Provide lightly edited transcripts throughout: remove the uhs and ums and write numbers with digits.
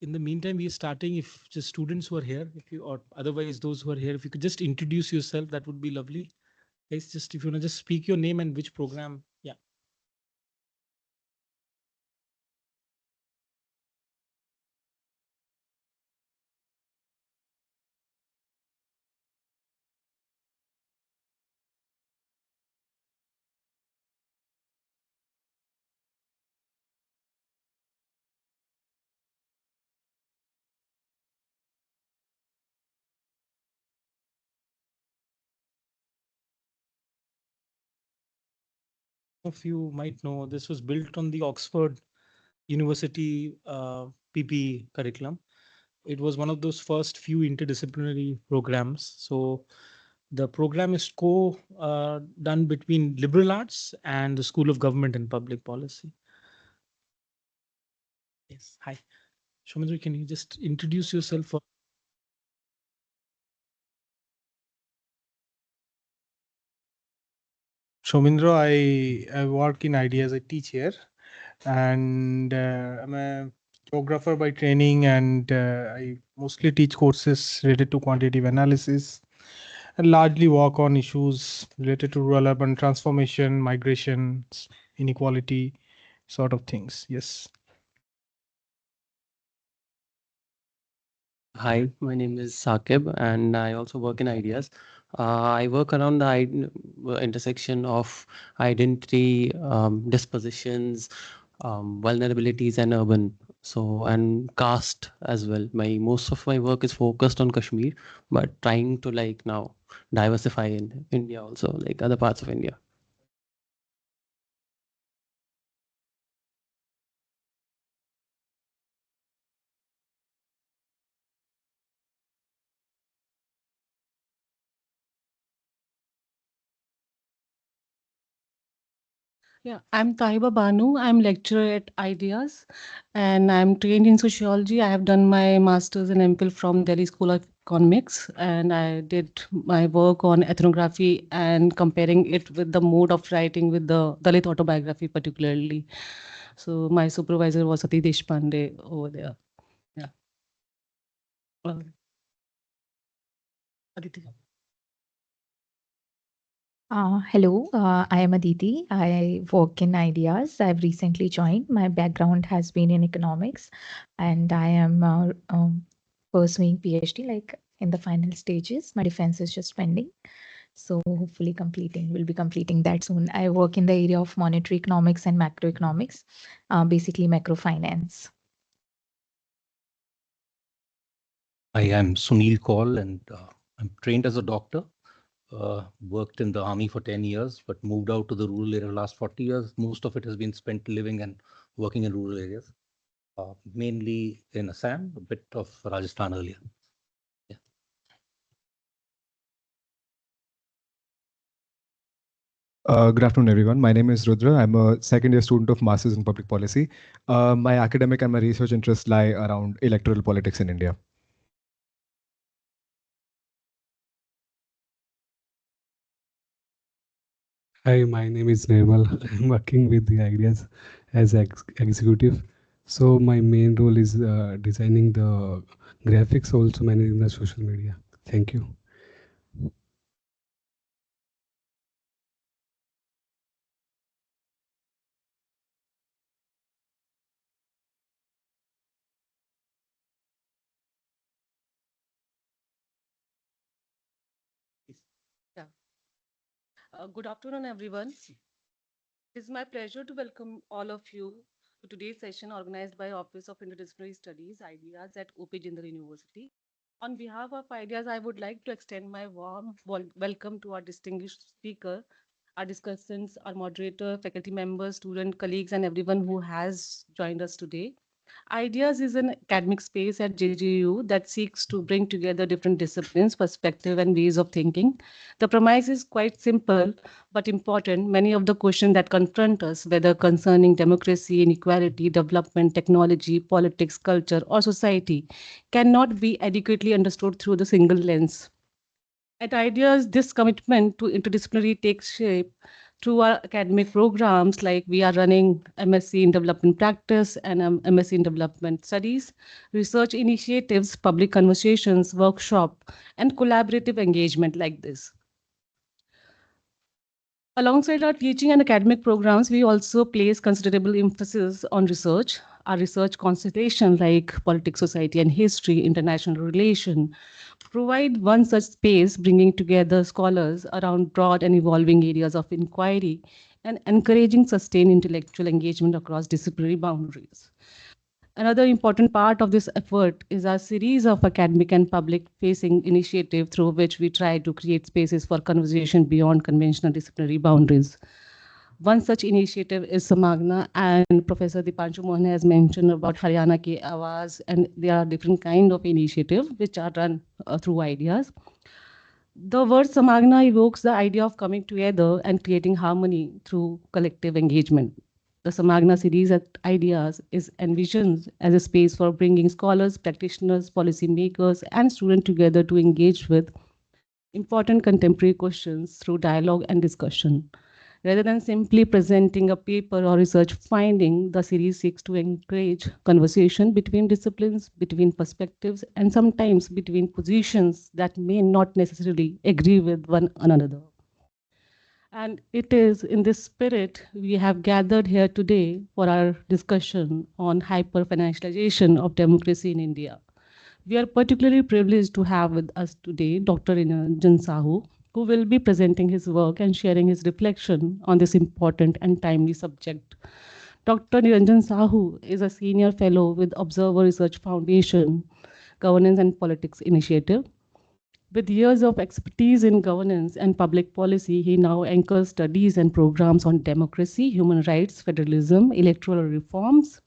In the meantime, we are starting. If just students who are here, if you or otherwise those who are here, if you could just introduce yourself, that would be lovely. Guys, just if you want to just speak your name and which program. Yeah. Of you might know this was built on the Oxford University PP curriculum. It was one of those first few interdisciplinary programs. So the program is done between liberal arts and the School of Government and Public Policy. Yes. Hi. Shomendra, can you just introduce yourself? Shomindra, I work in ideas. I teach here, and I'm a geographer by training, and I mostly teach courses related to quantitative analysis and largely work on issues related to rural-urban transformation, migration, inequality, sort of things. Yes. Hi, my name is Sakib, and I also work in ideas. I work around the intersection of identity, dispositions, vulnerabilities, and urban. So, and caste as well. My most of my work is focused on Kashmir, but trying to like now diversify in India also, like other parts of India. Yeah, I'm Taiba Banu. I'm lecturer at Ideas and I'm trained in sociology. I have done my master's and MPhil from Delhi School of Economics and I did my work on ethnography and comparing it with the mode of writing with the Dalit autobiography particularly. So my supervisor was Sati Deshpande over there. Yeah. Uh, Aditi. Hello, I am Aditi. I work in Ideas. I've recently joined. My background has been in economics, and I am pursuing PhD, like in the final stages. My defense is just pending, so hopefully will be completing that soon. I work in the area of monetary economics and macroeconomics, basically macrofinance. I am Sunil Kaul, and I'm trained as a doctor. Worked in the army for 10 years, but moved out to the rural area last 40 years. Most of it has been spent living and working in rural areas, mainly in Assam, a bit of Rajasthan earlier. Yeah. Good afternoon, everyone. My name is Rudra. I'm a second year student of Masters in Public Policy. My academic and my research interests lie around electoral politics in India. Hi, my name is Nirmal. I'm working with the ideas as executive. So my main role is designing the graphics, also managing the social media. Thank you. Yeah. Good afternoon, everyone. It is my pleasure to welcome all of you to today's session organized by Office of Interdisciplinary Studies, Ideas at OP Jindal University. On behalf of Ideas, I would like to extend my warm welcome to our distinguished speaker, our discussants, our moderator, faculty members, student colleagues, and everyone who has joined us today. Ideas is an academic space at JGU that seeks to bring together different disciplines, perspective, and ways of thinking. The premise is quite simple but important. Many of the questions that confront us, whether concerning democracy, inequality, development, technology, politics, culture, or society, cannot be adequately understood through the single lens. At Ideas, this commitment to interdisciplinary takes shape through our academic programs, like we are running MSc in Development Practice and MSc in Development Studies, research initiatives, public conversations, workshop, and collaborative engagement like this. Alongside our teaching and academic programs, we also place considerable emphasis on research. Our research concentration, like politics, society, and history, international relation, provide one such space, bringing together scholars around broad and evolving areas of inquiry and encouraging sustained intellectual engagement across disciplinary boundaries. Another important part of this effort is our series of academic and public-facing initiatives through which we try to create spaces for conversation beyond conventional disciplinary boundaries. One such initiative is Samagna, and Professor Dipanshu Mohan has mentioned about Haryana Ki Awaaz, and there are different kind of initiatives which are run through ideas. The word Samagna evokes the idea of coming together and creating harmony through collective engagement. The Samagna series of ideas is envisioned as a space for bringing scholars, practitioners, policymakers, and students together to engage with important contemporary questions through dialogue and discussion. Rather than simply presenting a paper or research finding, the series seeks to encourage conversation between disciplines, between perspectives, and sometimes between positions that may not necessarily agree with one another. And it is in this spirit we have gathered here today for our discussion on hyper-financialization of democracy in India. We are particularly privileged to have with us today Dr. Niranjan Sahoo, who will be presenting his work and sharing his reflection on this important and timely subject. Dr. Niranjan Sahoo is a senior fellow with Observer Research Foundation, Governance and Politics Initiative. With years of expertise in governance and public policy, he now anchors studies and programs on democracy, human rights, federalism, electoral reforms,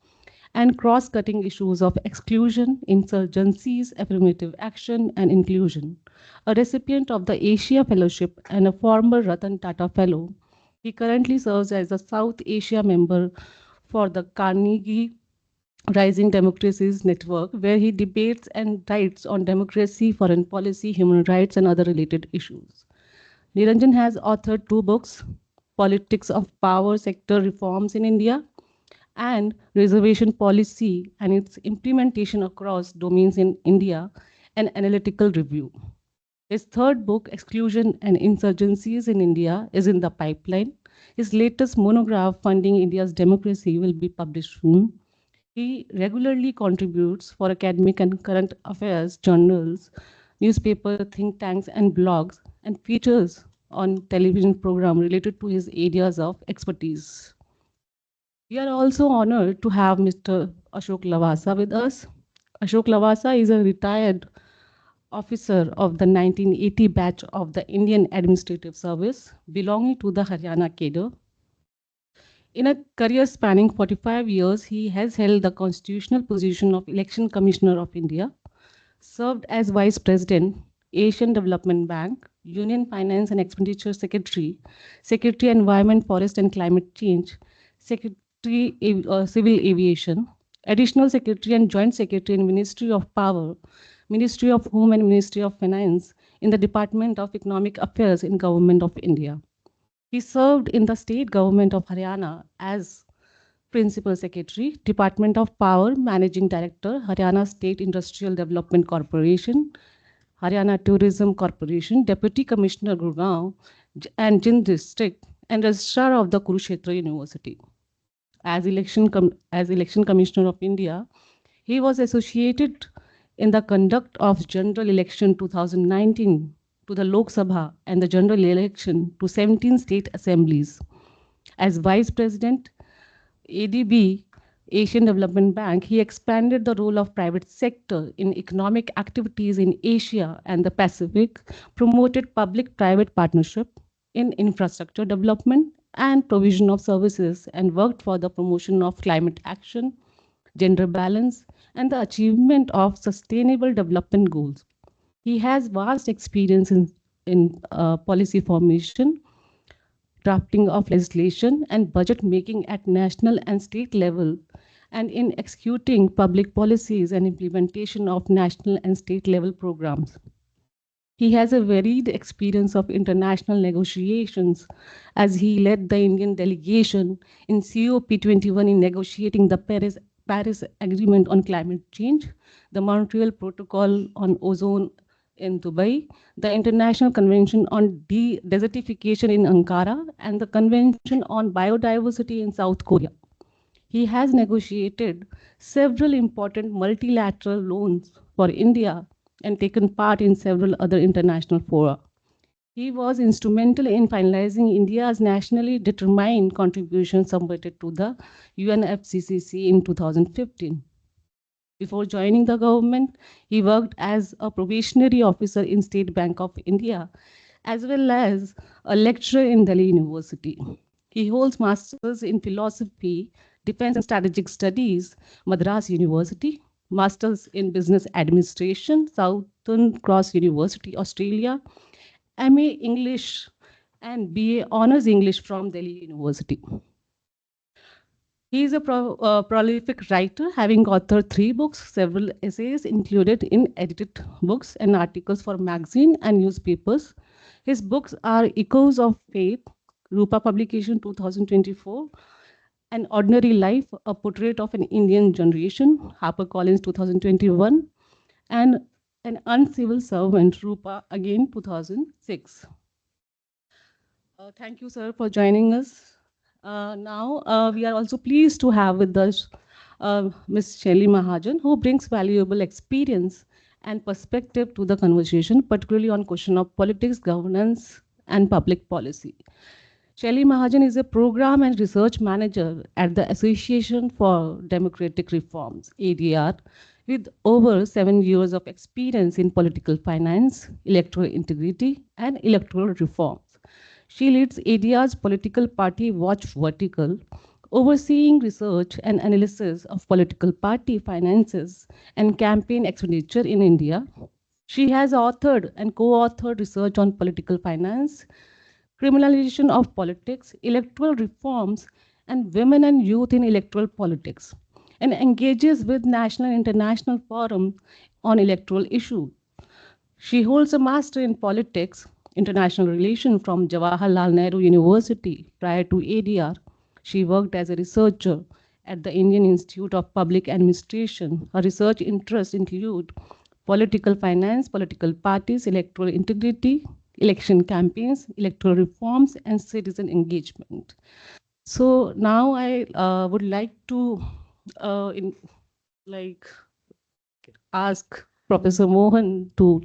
and cross-cutting issues of exclusion, insurgencies, affirmative action, and inclusion. A recipient of the Asia Fellowship and a former Ratan Tata Fellow, he currently serves as a South Asia member for the Carnegie Rising Democracies Network, where he debates and writes on democracy, foreign policy, human rights, and other related issues. Niranjan has authored 2 books, Politics of Power Sector Reforms in India and Reservation Policy and its Implementation Across Domains in India, an Analytical Review. His 3rd book, Exclusion and Insurgencies in India, is in the pipeline. His latest monograph, Funding India's Democracy, will be published soon. He regularly contributes for academic and current affairs journals, newspaper, think tanks, and blogs, and features on television programs related to his areas of expertise. We are also honored to have Mr. Ashok Lavasa with us. Ashok Lavasa is a retired officer of the 1980 batch of the Indian Administrative Service, belonging to the Haryana cadre. In a career spanning 45 years, he has held the constitutional position of Election Commissioner of India, served as Vice President, Asian Development Bank, Union Finance and Expenditure Secretary, Secretary Environment, Forest and Climate Change, Secretary Civil Aviation, Additional Secretary and Joint Secretary in Ministry of Power, Ministry of Home and Ministry of Finance in the Department of Economic Affairs in Government of India. He served in the state government of Haryana as Principal Secretary, Department of Power, Managing Director, Haryana State Industrial Development Corporation, Haryana Tourism Corporation, Deputy Commissioner Gurgaon and Jind District, and Registrar of the Kurukshetra University. As Election Commissioner of India, he was associated in the conduct of General Election 2019 to the Lok Sabha and the General Election to 17 state assemblies. As Vice President, ADB, Asian Development Bank, he expanded the role of private sector in economic activities in Asia and the Pacific, promoted public-private partnership in infrastructure development and provision of services, and worked for the promotion of climate action, gender balance, and the achievement of sustainable development goals. He has vast experience in policy formation, drafting of legislation, and budget making at national and state level, and in executing public policies and implementation of national and state level programs. He has a varied experience of international negotiations as he led the Indian delegation in COP21 in negotiating the Paris Agreement on Climate Change, the Montreal Protocol on Ozone in Dubai, the International Convention on Desertification in Ankara, and the Convention on Biodiversity in South Korea. He has negotiated several important multilateral loans for India and taken part in several other international fora. He was instrumental in finalizing India's nationally determined contribution submitted to the UNFCCC in 2015. Before joining the government, he worked as a probationary officer in State Bank of India, as well as a lecturer in Delhi University. He holds masters in philosophy, defense and strategic studies, Madras University, masters in business administration, Southern Cross University, Australia, MA English and BA Honors English from Delhi University. He is a prolific writer, having authored 3 books, several essays included in edited books and articles for magazine and newspapers. His books are Echoes of Faith, Rupa publication 2024, An Ordinary Life, A Portrait of an Indian Generation, HarperCollins 2021, and An Uncivil Servant, Rupa, again 2006. Thank you, sir, for joining us. Now, we are also pleased to have with us Ms.Shelly Mahajan, who brings valuable experience and perspective to the conversation, particularly on question of politics, governance, and public policy. Shelly Mahajan is a program and research manager at the Association for Democratic Reforms, ADR, with over 7 years of experience in political finance, electoral integrity, and electoral reforms. She leads ADR's political party watch vertical, overseeing research and analysis of political party finances and campaign expenditure in India. She has authored and co-authored research on political finance, criminalization of politics, electoral reforms, and women and youth in electoral politics, and engages with national and international forums on electoral issues. She holds a master in politics, international relations from Jawaharlal Nehru University. Prior to ADR, she worked as a researcher at the Indian Institute of Public Administration. Her research interests include political finance, political parties, electoral integrity, election campaigns, electoral reforms, and citizen engagement. So now I would like to ask Professor Mohan to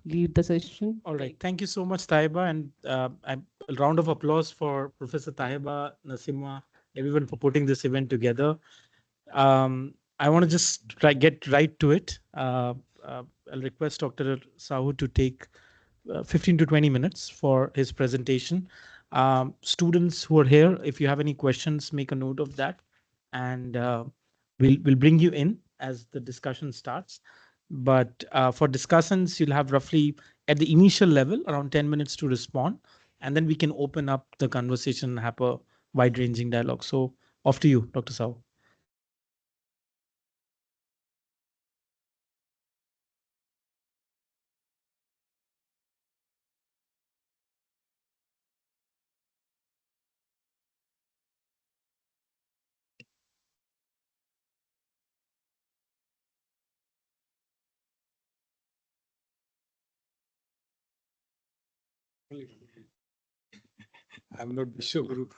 lead the session. All right. Thank you so much, Taiba. And a round of applause for Professor Taiba, Nasima, everyone for putting this event together. I want to just get right to it. I'll request Dr. Sahoo to take 15 to 20 minutes for his presentation. Students who are here, if you have any questions, make a note of that. And we'll bring you in as the discussion starts. But for discussants, you'll have roughly at the initial level around 10 minutes to respond, and then we can open up the conversation and have a wide-ranging dialogue. So off to you, Dr. Sahoo. I'm not Vishwaguru.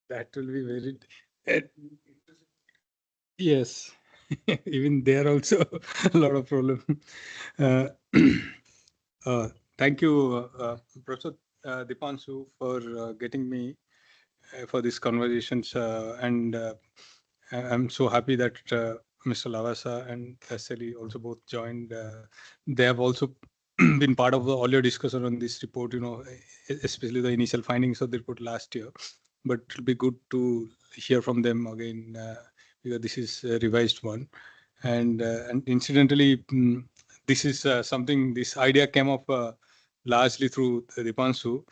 That will be very. Yes, even there also a lot of problem. Thank you, Professor Dipanshu, for getting me for these conversations, and I'm so happy that Mr. Lavasa and Ms.Shelly also both joined. They have also been part of the earlier discussion on this report, especially the initial findings of the report last year. But it'll be good to hear from them again, because this is a revised one. And incidentally, this is something, this idea came up largely through Dipanshu,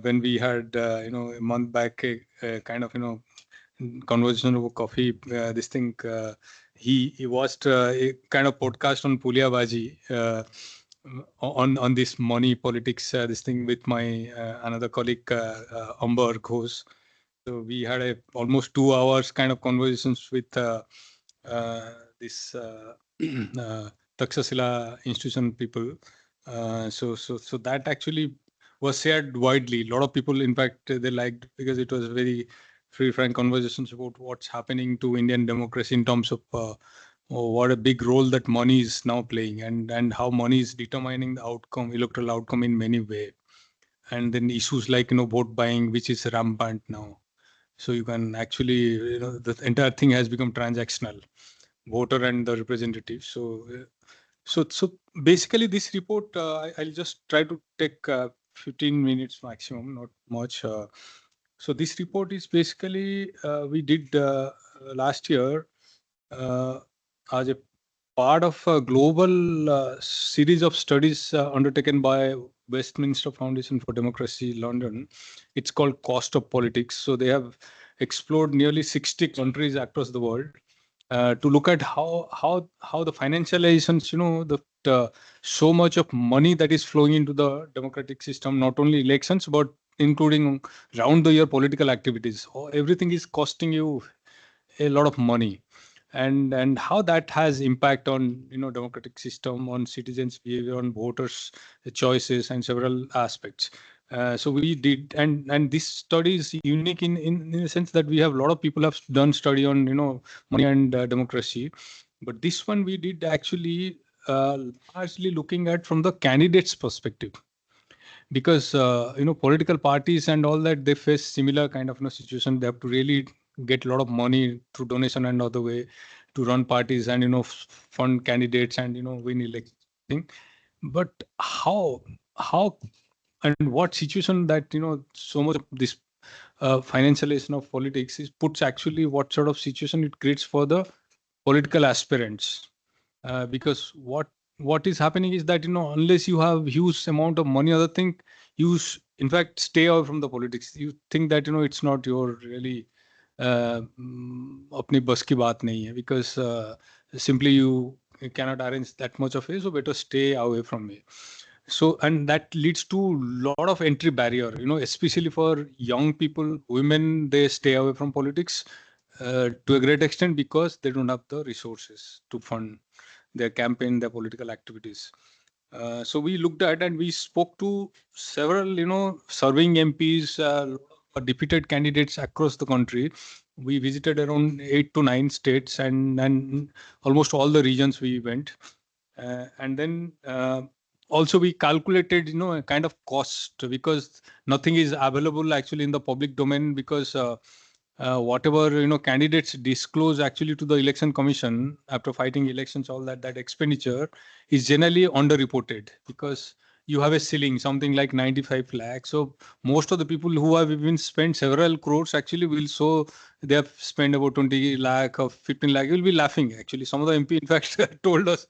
when we had, a month back, a kind of, conversation over coffee. This thing, he watched a kind of podcast on Puliabaji, on this money politics, this thing with my another colleague, Amber Ghosh. So we had a almost 2 hours kind of conversations with this Takshashila institution people. So that actually was shared widely. A lot of people, in fact, they liked, because it was very free, frank conversations about what's happening to Indian democracy in terms of what a big role that money is now playing, and how money is determining the outcome, electoral outcome in many ways. And then issues like, vote buying, which is rampant now. So you can actually, the entire thing has become transactional, voter and the representative. So basically this report, I'll just try to take 15 minutes maximum, not much. So this report is basically, we did last year as a part of a global series of studies undertaken by Westminster Foundation for Democracy, London. It's called Cost of Politics. So they have explored nearly 60 countries across the world to look at how the financializations, so much of money that is flowing into the democratic system, not only elections, but including round the year political activities. Everything is costing you a lot of money, and how that has impact on, democratic system, on citizens' behavior, on voters' choices, and several aspects. So we did, and this study is unique in the sense that we have a lot of people have done study on, money and democracy, but this one we did actually largely looking at from the candidate's perspective, because political parties and all that, they face similar kind of, situation. They have to really get a lot of money through donation and other way to run parties and, fund candidates and, win election. But how and what situation that, so much of this financialization of politics is puts, actually what sort of situation it creates for the political aspirants. Because what is happening is that, unless you have huge amount of money, other thing, in fact stay away from the politics. You think that, it's not your really apni bas ki baat nahi hai, because simply you cannot arrange that much of it, so better stay away from it. So, and that leads to lot of entry barrier, especially for young people, women, they stay away from politics to a great extent, because they don't have the resources to fund their campaign, their political activities. So we looked at and we spoke to several, serving MPs, defeated candidates across the country. We visited around 8 to 9 states, and almost all the regions we went. And then also we calculated, a kind of cost, because nothing is available actually in the public domain, because whatever, candidates disclose actually to the election commission after fighting elections, all that expenditure is generally underreported, because you have a ceiling, something like 95 lakhs. So most of the people who have even spent several crores actually will, so they have spent about 20 lakh or 15 lakh. You'll be laughing actually. Some of the MP, in fact, told us,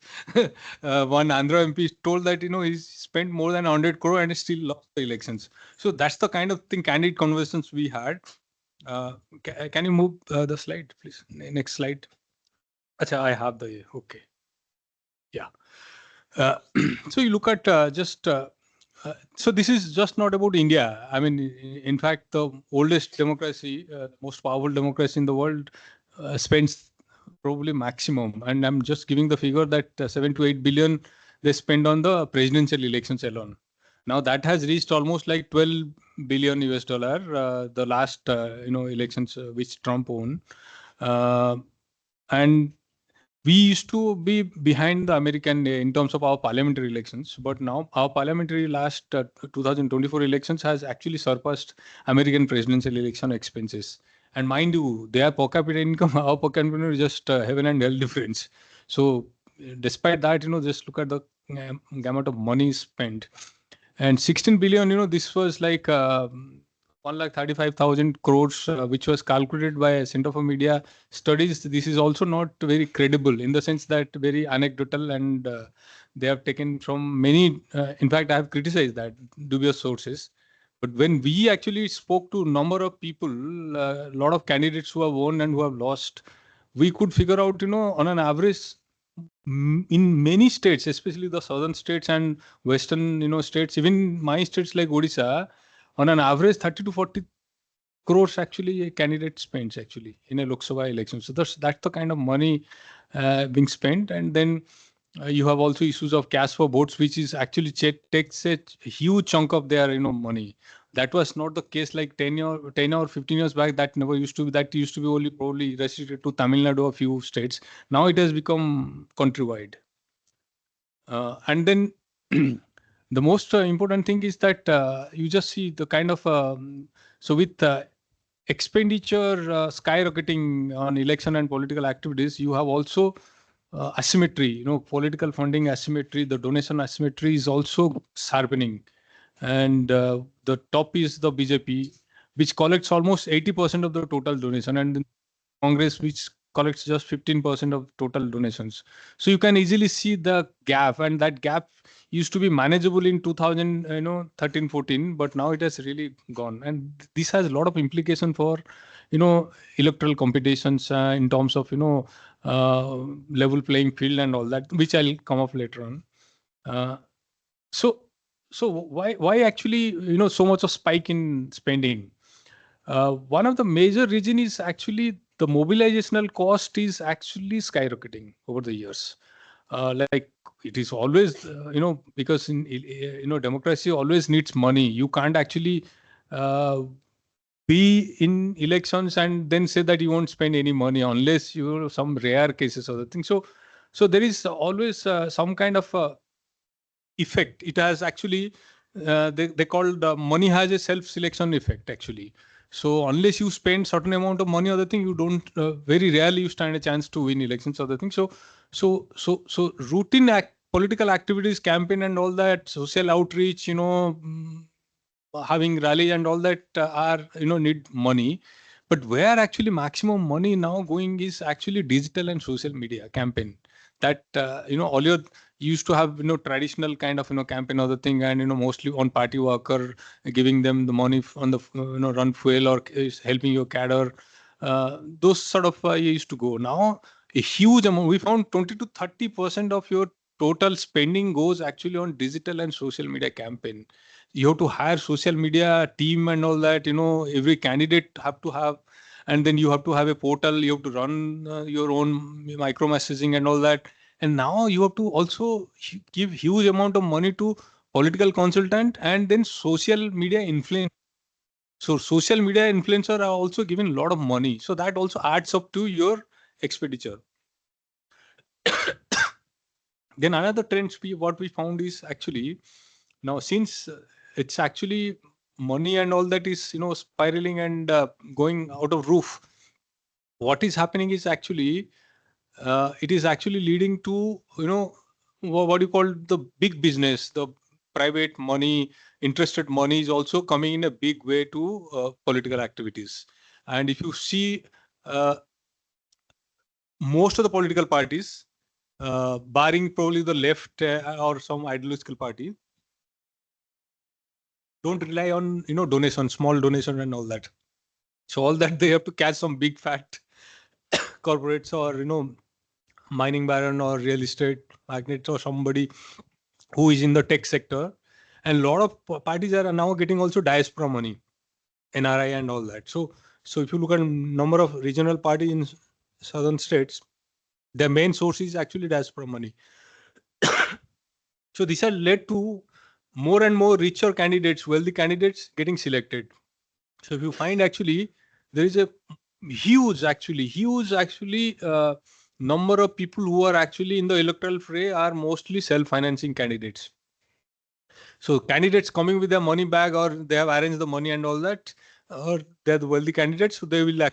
one Andhra MP told that, he's spent more than 100 crore and still lost the elections. So that's the kind of thing, candid conversations we had. Can you move the slide, please? Next slide. Acha, I have the, okay. Yeah. So you look at so this is just not about India. I mean, in fact, the oldest democracy, most powerful democracy in the world, spends probably maximum. And I'm just giving the figure that 7 to 8 billion they spend on the presidential elections alone. Now that has reached almost like 12 billion US dollar, the last, elections which Trump won. And we used to be behind the American in terms of our parliamentary elections, but now our parliamentary last 2024 elections has actually surpassed American presidential election expenses. And mind you, their per capita income, our per capita income is just heaven and hell difference. So despite that, just look at the gamut of money spent. And 16 billion, this was like 1,35,000 crores, which was calculated by Center for Media Studies. This is also not very credible, in the sense that very anecdotal, and they have taken from many, in fact, I have criticized that, dubious sources. But when we actually spoke to a number of people, a lot of candidates who have won and who have lost, we could figure out, on an average, in many states, especially the southern states and western, states, even my states like Odisha, on an average 30 to 40 crores actually a candidate spends actually in a Lok Sabha election. So that's the kind of money being spent. And then you have also issues of cash for votes, which is actually takes a huge chunk of their money. That was not the case like 10 or 15 years back. That never used to be. That used to be only probably restricted to Tamil Nadu, a few states. Now it has become countrywide. And then the most important thing is that you just see the kind of so with expenditure skyrocketing on election and political activities, you have also asymmetry, political funding asymmetry, the donation asymmetry is also sharpening. And the top is the BJP, which collects almost 80% of the total donation, and then Congress, which collects just 15% of total donations. So you can easily see the gap, and that gap used to be manageable in 2013, 14, but now it has really gone. And this has a lot of implication for, electoral competitions in terms of, level playing field and all that, which I'll come up later on. So why actually, so much of spike in spending? One of the major reason is actually the mobilizational cost is actually skyrocketing over the years. Like it is always, because in democracy always needs money. You can't actually be in elections and then say that you won't spend any money unless you some rare cases or the thing. So there is always some kind of effect. It has actually they call the money has a self-selection effect actually. So unless you spend certain amount of money or the thing, you don't very rarely you stand a chance to win elections or the thing. So routine political activities, campaign and all that, social outreach, having rallies and all that are need money. But where actually maximum money now going is actually digital and social media campaign. That all your used to have traditional kind of campaign or the thing, and mostly on party worker, giving them the money on the run fuel or is helping your cadre. Those sort of used to go. Now a huge amount, we found 20 to 30% of your total spending goes actually on digital and social media campaign. You have to hire social media team and all that. Every candidate have to have, and then you have to have a portal. You have to run your own micro messaging and all that. And now you have to also give huge amount of money to political consultant and then social media influence. So social media influencer are also giving a lot of money. So that also adds up to your expenditure. Then another trend what we found is actually now since it's actually money and all that is spiraling and going out of roof. What is happening is actually it is actually leading to what you call the big business, the private money, interested money is also coming in a big way to political activities. And if you see most of the political parties, barring probably the left or some ideological party, don't rely on donation, small donation and all that. So all that they have to catch some big fat corporates or mining baron or real estate magnates or somebody who is in the tech sector. And a lot of parties are now getting also diaspora money, NRI and all that. So if you look at number of regional parties in southern states, their main source is actually diaspora money. So this has led to more and more richer candidates, wealthy candidates getting selected. So if you find actually there is a huge number of people who are actually in the electoral fray are mostly self-financing candidates. So candidates coming with their money bag, or they have arranged the money and all that, or they're the wealthy candidates, so they will.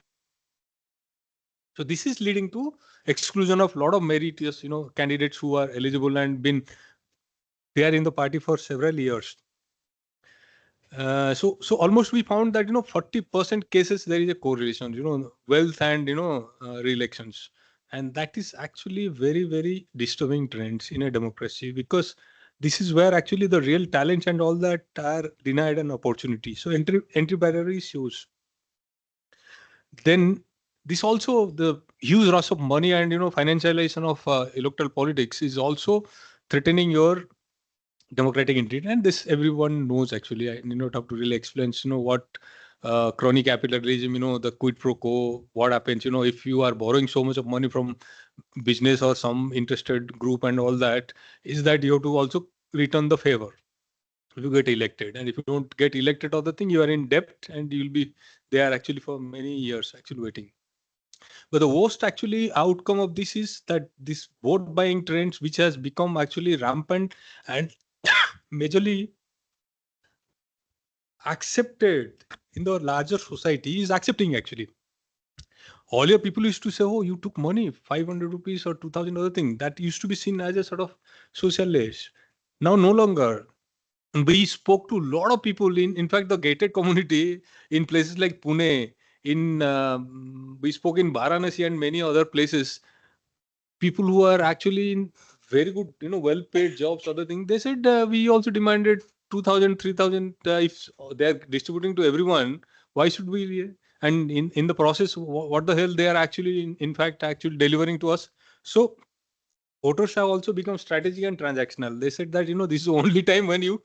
So this is leading to exclusion of a lot of meritorious, candidates who are eligible and been there in the party for several years. So almost we found that 40% cases there is a correlation, wealth and re-elections, and that is actually very, very disturbing trends in a democracy, because this is where actually the real talents and all that are denied an opportunity. So entry barrier is huge. Then this also, the huge rush of money and financialization of electoral politics is also threatening your democratic integrity. And this everyone knows actually. I not have to really explain what crony capitalism, the quid pro quo, what happens if you are borrowing so much of money from business or some interested group and all that, is that you have to also return the favor if you get elected. And if you don't get elected or the thing, you are in debt and you'll be there actually for many years actually waiting. But the worst actually outcome of this is that this vote buying trends, which has become actually rampant and majorly accepted in the larger society, is accepting actually. Earlier people used to say, oh, you took money, 500 rupees or 2000 other thing. That used to be seen as a sort of social age. Now no longer. We spoke to a lot of people in fact, the gated community in places like Pune, we spoke in Varanasi and many other places. People who are actually in very good, well-paid jobs, other things, they said we also demanded 2,000, 3,000. If they are distributing to everyone, why should we? And in the process, what the hell they are actually, in fact, actually delivering to us. So voters have also become strategic and transactional. They said that, this is the only time when you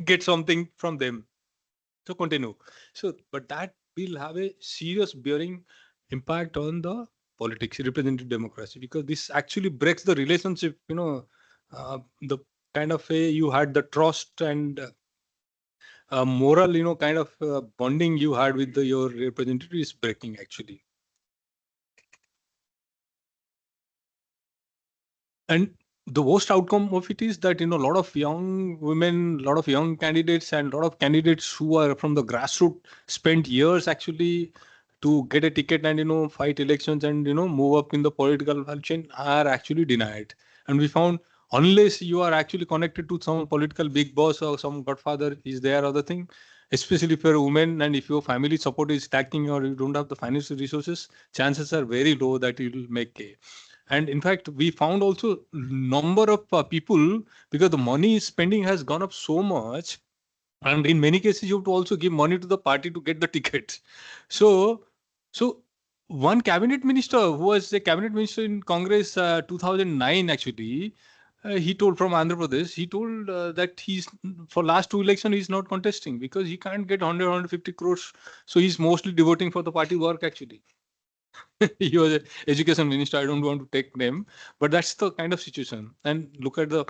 get something from them. So continue. So, but that will have a serious bearing impact on the politics, representative democracy, because this actually breaks the relationship, the kind of you had the trust and moral, kind of bonding you had with your representative is breaking actually. And the worst outcome of it is that, a lot of young women, a lot of young candidates and a lot of candidates who are from the grassroots spent years actually to get a ticket and, fight elections and, move up in the political value chain are actually denied. And we found unless you are actually connected to some political big boss or some godfather is there other thing, especially if you're a woman and if your family support is lacking or you don't have the financial resources, chances are very low that you will make a. And in fact, we found also number of people, because the money spending has gone up so much. And in many cases, you have to also give money to the party to get the tickets. So one cabinet minister who was a cabinet minister in Congress 2009, actually, he told from Andhra Pradesh, he told that he's for last two elections, he's not contesting because he can't get 100, 150 crores. So he's mostly devoting for the party work actually. He was an education minister. I don't want to take name, but that's the kind of situation. And look at the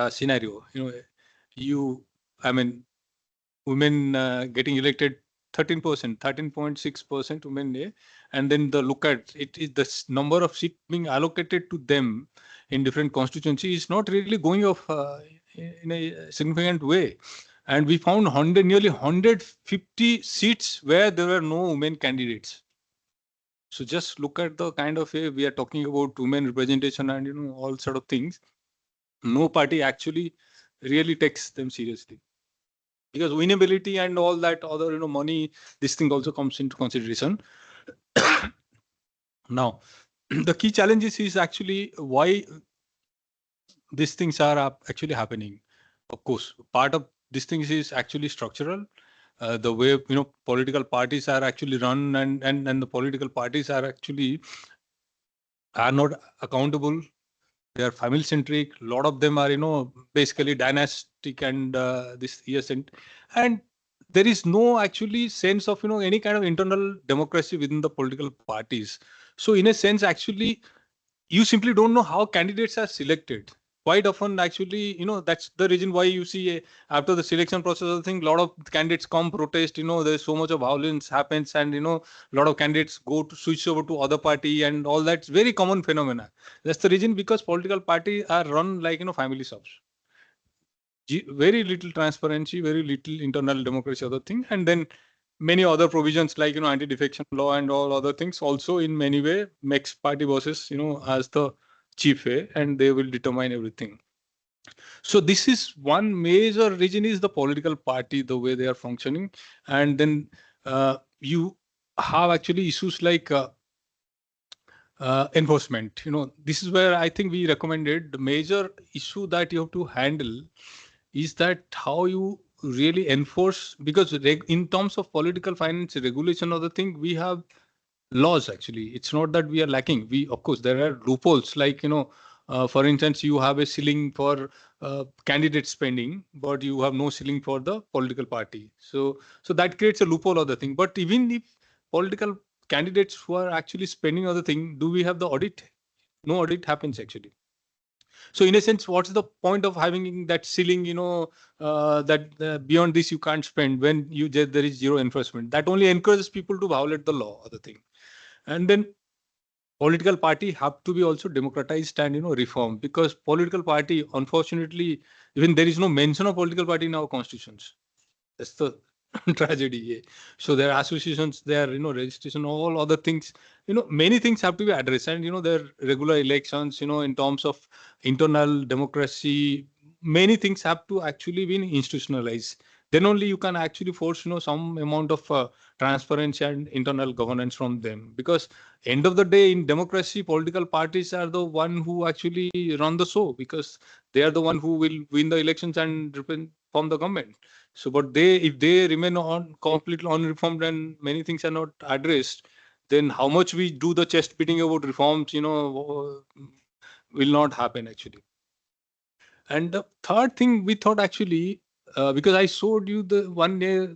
scenario. I mean, women getting elected 13%, 13.6% women, and then the look at it is the number of seats being allocated to them in different constituencies is not really going off in a significant way. And we found nearly 150 seats where there were no women candidates. So just look at the kind of way we are talking about women representation and all sort of things. No party actually really takes them seriously, because winnability and all that other money, this thing also comes into consideration. Now, the key challenges is actually why these things are actually happening. Of course, part of these things is actually structural. The way political parties are actually run and the political parties are actually are not accountable. They are family centric. A lot of them are basically dynastic and this yes and there is no actually sense of any kind of internal democracy within the political parties. So in a sense, actually, you simply don't know how candidates are selected. Quite often, actually, that's the reason why you see after the selection process, I think a lot of candidates come protest. There's so much of violence happens, and a lot of candidates go to switch over to other party, and all that's very common phenomena. That's the reason, because political parties are run like family shops. Very little transparency, very little internal democracy, other thing, and then many other provisions like anti-defection law and all other things also in many way makes party bosses as the chief way, and they will determine everything. So this is one major reason is the political party, the way they are functioning. And then you have actually issues like enforcement. This is where I think we recommended the major issue that you have to handle is that how you really enforce, because in terms of political finance regulation or the thing, we have laws actually. It's not that we are lacking. Of course, there are loopholes like, for instance, you have a ceiling for candidate spending, but you have no ceiling for the political party. So that creates a loophole of the thing. But even if political candidates who are actually spending other thing, do we have the audit? No audit happens actually. So in a sense, what's the point of having that ceiling, that beyond this you can't spend when there is zero enforcement? That only encourages people to violate the law or the thing. And then political party have to be also democratized and reformed, because political party, unfortunately, even there is no mention of political party in our constitutions. That's the tragedy. Yeah. So there are associations, there are registration, all other things. Many things have to be addressed, and there are regular elections. In terms of internal democracy, many things have to actually be institutionalized. Then only you can actually force some amount of transparency and internal governance from them. Because end of the day, in democracy, political parties are the one who actually run the show, because they are the one who will win the elections and form the government. So, but if they remain completely unreformed and many things are not addressed, then how much we do the chest beating about reforms, will not happen actually. And the third thing we thought actually, because I showed you the one day,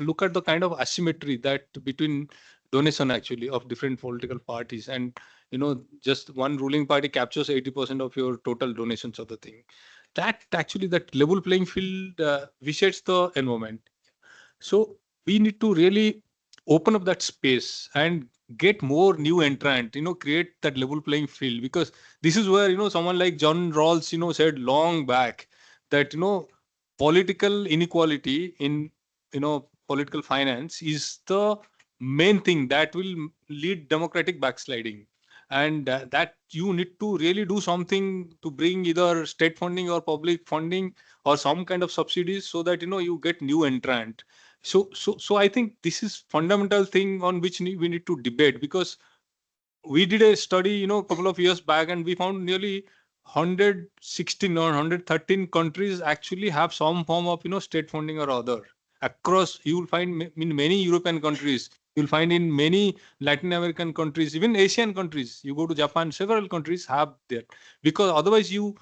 look at the kind of asymmetry that between donation actually of different political parties, and just one ruling party captures 80% of your total donations of the thing. That actually, that level playing field vitiates the environment. So we need to really open up that space and get more new entrant, create that level playing field, because this is where, someone like John Rawls, said long back that, political inequality in, political finance is the main thing that will lead democratic backsliding. And that you need to really do something to bring either state funding or public funding or some kind of subsidies, so that, you get new entrant. So I think this is fundamental thing on which we need to debate, because we did a study, a couple of years back, and we found nearly 116 or 113 countries actually have some form of, state funding or other. Across, you will find in many European countries, you'll find in many Latin American countries, even Asian countries. You go to Japan, several countries have that, because otherwise you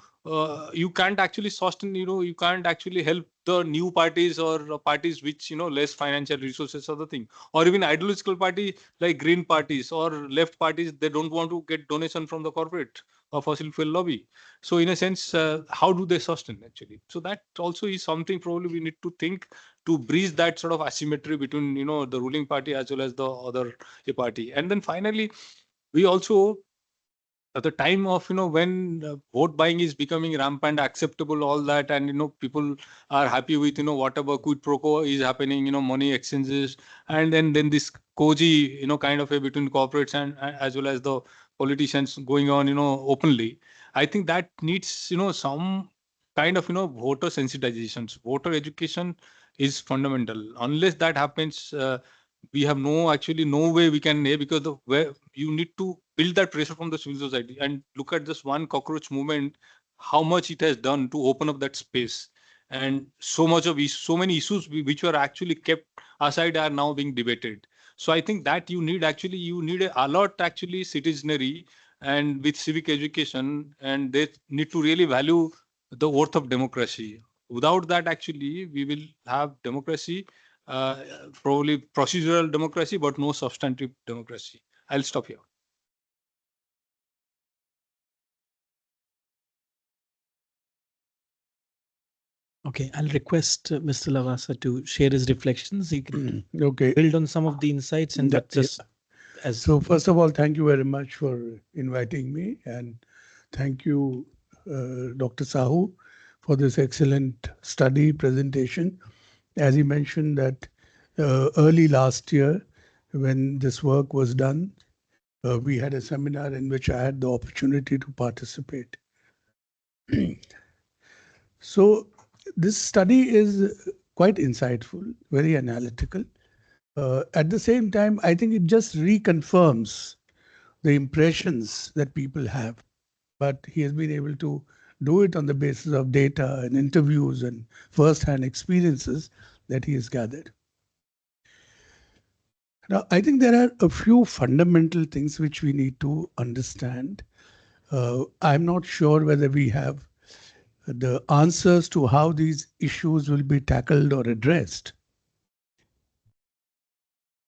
can't actually sustain, you can't actually help the new parties or parties which, less financial resources or the thing, or even ideological party like green parties or left parties. They don't want to get donation from the corporate or fossil fuel lobby. So in a sense, how do they sustain actually? So that also is something probably we need to think, to bridge that sort of asymmetry between, the ruling party as well as the other party. And then finally, we also, at the time of, when vote buying is becoming rampant, acceptable, all that, and people are happy with, whatever quid pro quo is happening, money exchanges, and then this koji, kind of a between corporates and as well as the politicians going on, openly. I think that needs, some kind of, voter sensitizations. Voter education is fundamental. Unless that happens, we have no way we can, because the where you need to build that pressure from the civil society. And look at this one cockroach movement, how much it has done to open up that space. And so much of so many issues which were actually kept aside are now being debated. So I think that you need a lot actually citizenry and with civic education, and they need to really value the worth of democracy. Without that, actually, we will have democracy, uh, probably procedural democracy, but no substantive democracy. I'll stop here. Okay, I'll request Mr. Lavasa to share his reflections. He can Okay. build on some of the insights, and that just as So first of all, thank you very much for inviting me, and thank you, Dr. Sahoo, for this excellent study presentation. As he mentioned that early last year, when this work was done, we had a seminar in which I had the opportunity to participate. So this study is quite insightful, very analytical. At the same time, I think it just reconfirms the impressions that people have, but he has been able to do it on the basis of data and interviews and first-hand experiences that he has gathered. Now, I think there are a few fundamental things which we need to understand. I'm not sure whether we have the answers to how these issues will be tackled or addressed.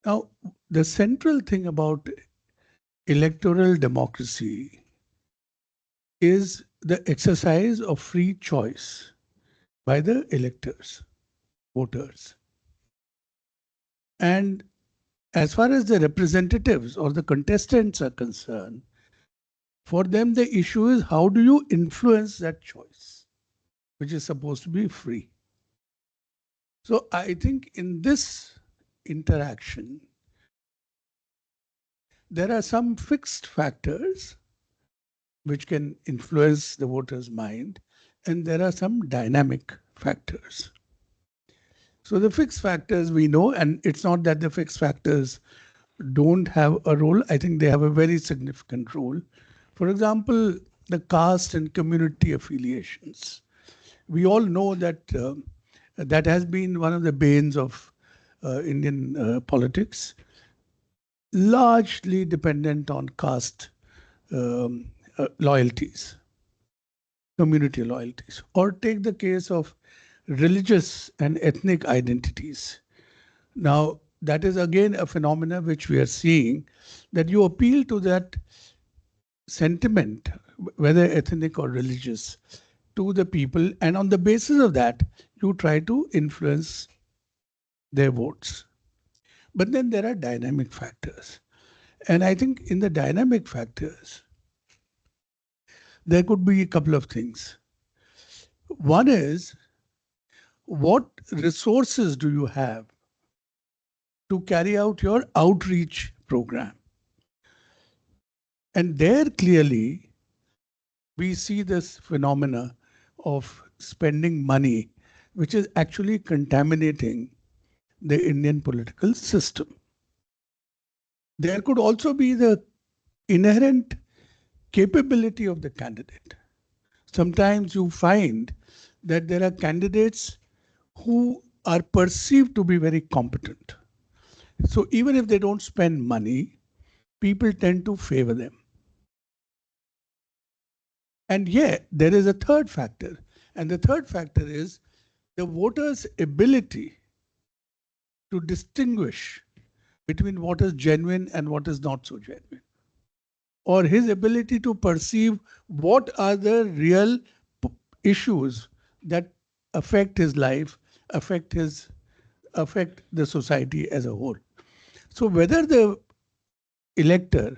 Now, the central thing about electoral democracy is the exercise of free choice by the electors, voters. And as far as the representatives or the contestants are concerned, for them the issue is how do you influence that choice, which is supposed to be free. So I think in this interaction, there are some fixed factors which can influence the voter's mind, and there are some dynamic factors. So the fixed factors we know, and it's not that the fixed factors don't have a role. I think they have a very significant role. For example, the caste and community affiliations. We all know that that has been one of the banes of Indian politics, largely dependent on caste loyalties, community loyalties. Or take the case of religious and ethnic identities. Now, that is again a phenomenon which we are seeing, that you appeal to that sentiment, whether ethnic or religious, to the people, and on the basis of that, you try to influence their votes. But then there are dynamic factors. And I think in the dynamic factors, there could be a couple of things. One is, what resources do you have to carry out your outreach program? And there clearly, we see this phenomena of spending money, which is actually contaminating the Indian political system. There could also be the inherent capability of the candidate. Sometimes you find that there are candidates who are perceived to be very competent. So even if they don't spend money, people tend to favor them. And yet, there is a third factor. And the third factor is the voter's ability to distinguish between what is genuine and what is not so genuine. Or his ability to perceive what are the real issues that affect his life, affect the society as a whole. So whether the elector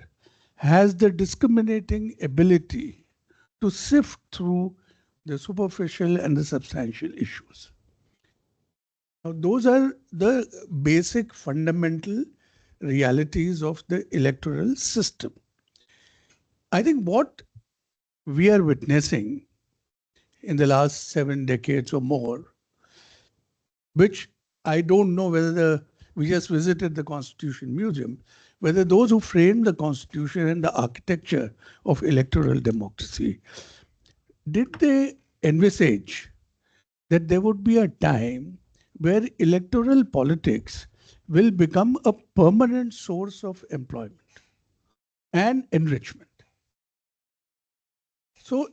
has the discriminating ability to sift through the superficial and the substantial issues. Now, those are the basic fundamental realities of the electoral system. I think what we are witnessing in the last 7 decades or more, which I don't know whether we just visited the Constitution Museum, whether those who framed the Constitution and the architecture of electoral democracy, did they envisage that there would be a time where electoral politics will become a permanent source of employment and enrichment? So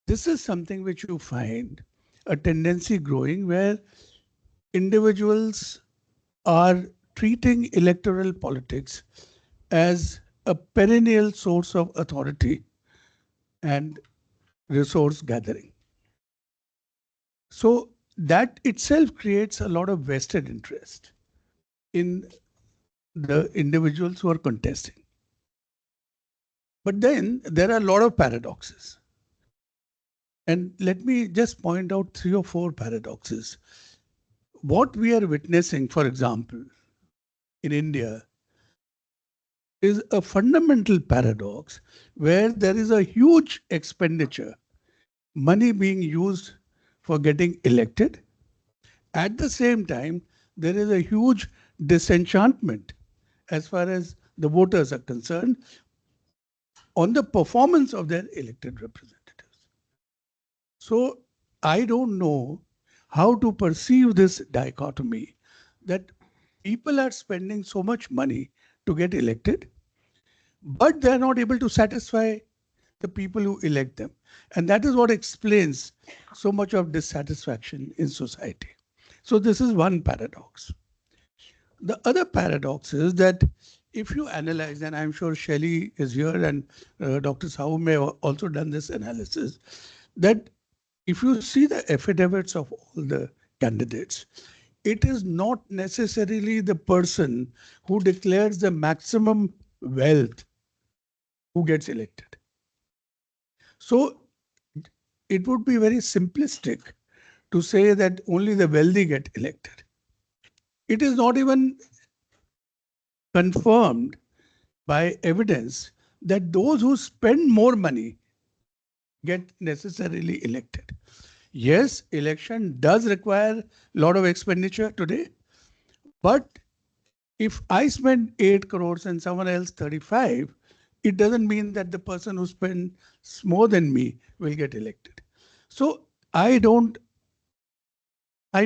this is something which you find a tendency growing, where individuals are treating electoral politics as a perennial source of authority and resource gathering. So that itself creates a lot of vested interest in the individuals who are contesting. But then there are a lot of paradoxes. And let me just point out 3 or 4 paradoxes. What we are witnessing, for example, in India, is a fundamental paradox where there is a huge expenditure, money being used for getting elected. At the same time, there is a huge disenchantment as far as the voters are concerned, on the performance of their elected representatives. So I don't know how to perceive this dichotomy that people are spending so much money to get elected, but they're not able to satisfy the people who elect them. And that is what explains so much of dissatisfaction in society. So this is one paradox. The other paradox is that if you analyze, and I'm sure Shelly is here and Dr. Sahoo may have also done this analysis, that if you see the affidavits of all the candidates, it is not necessarily the person who declares the maximum wealth who gets elected. So it would be very simplistic to say that only the wealthy get elected. It is not even confirmed by evidence that those who spend more money get necessarily elected. Yes, election does require a lot of expenditure today, but if I spend 8 crores and someone else 35, it doesn't mean that the person who spends more than me will get elected. So I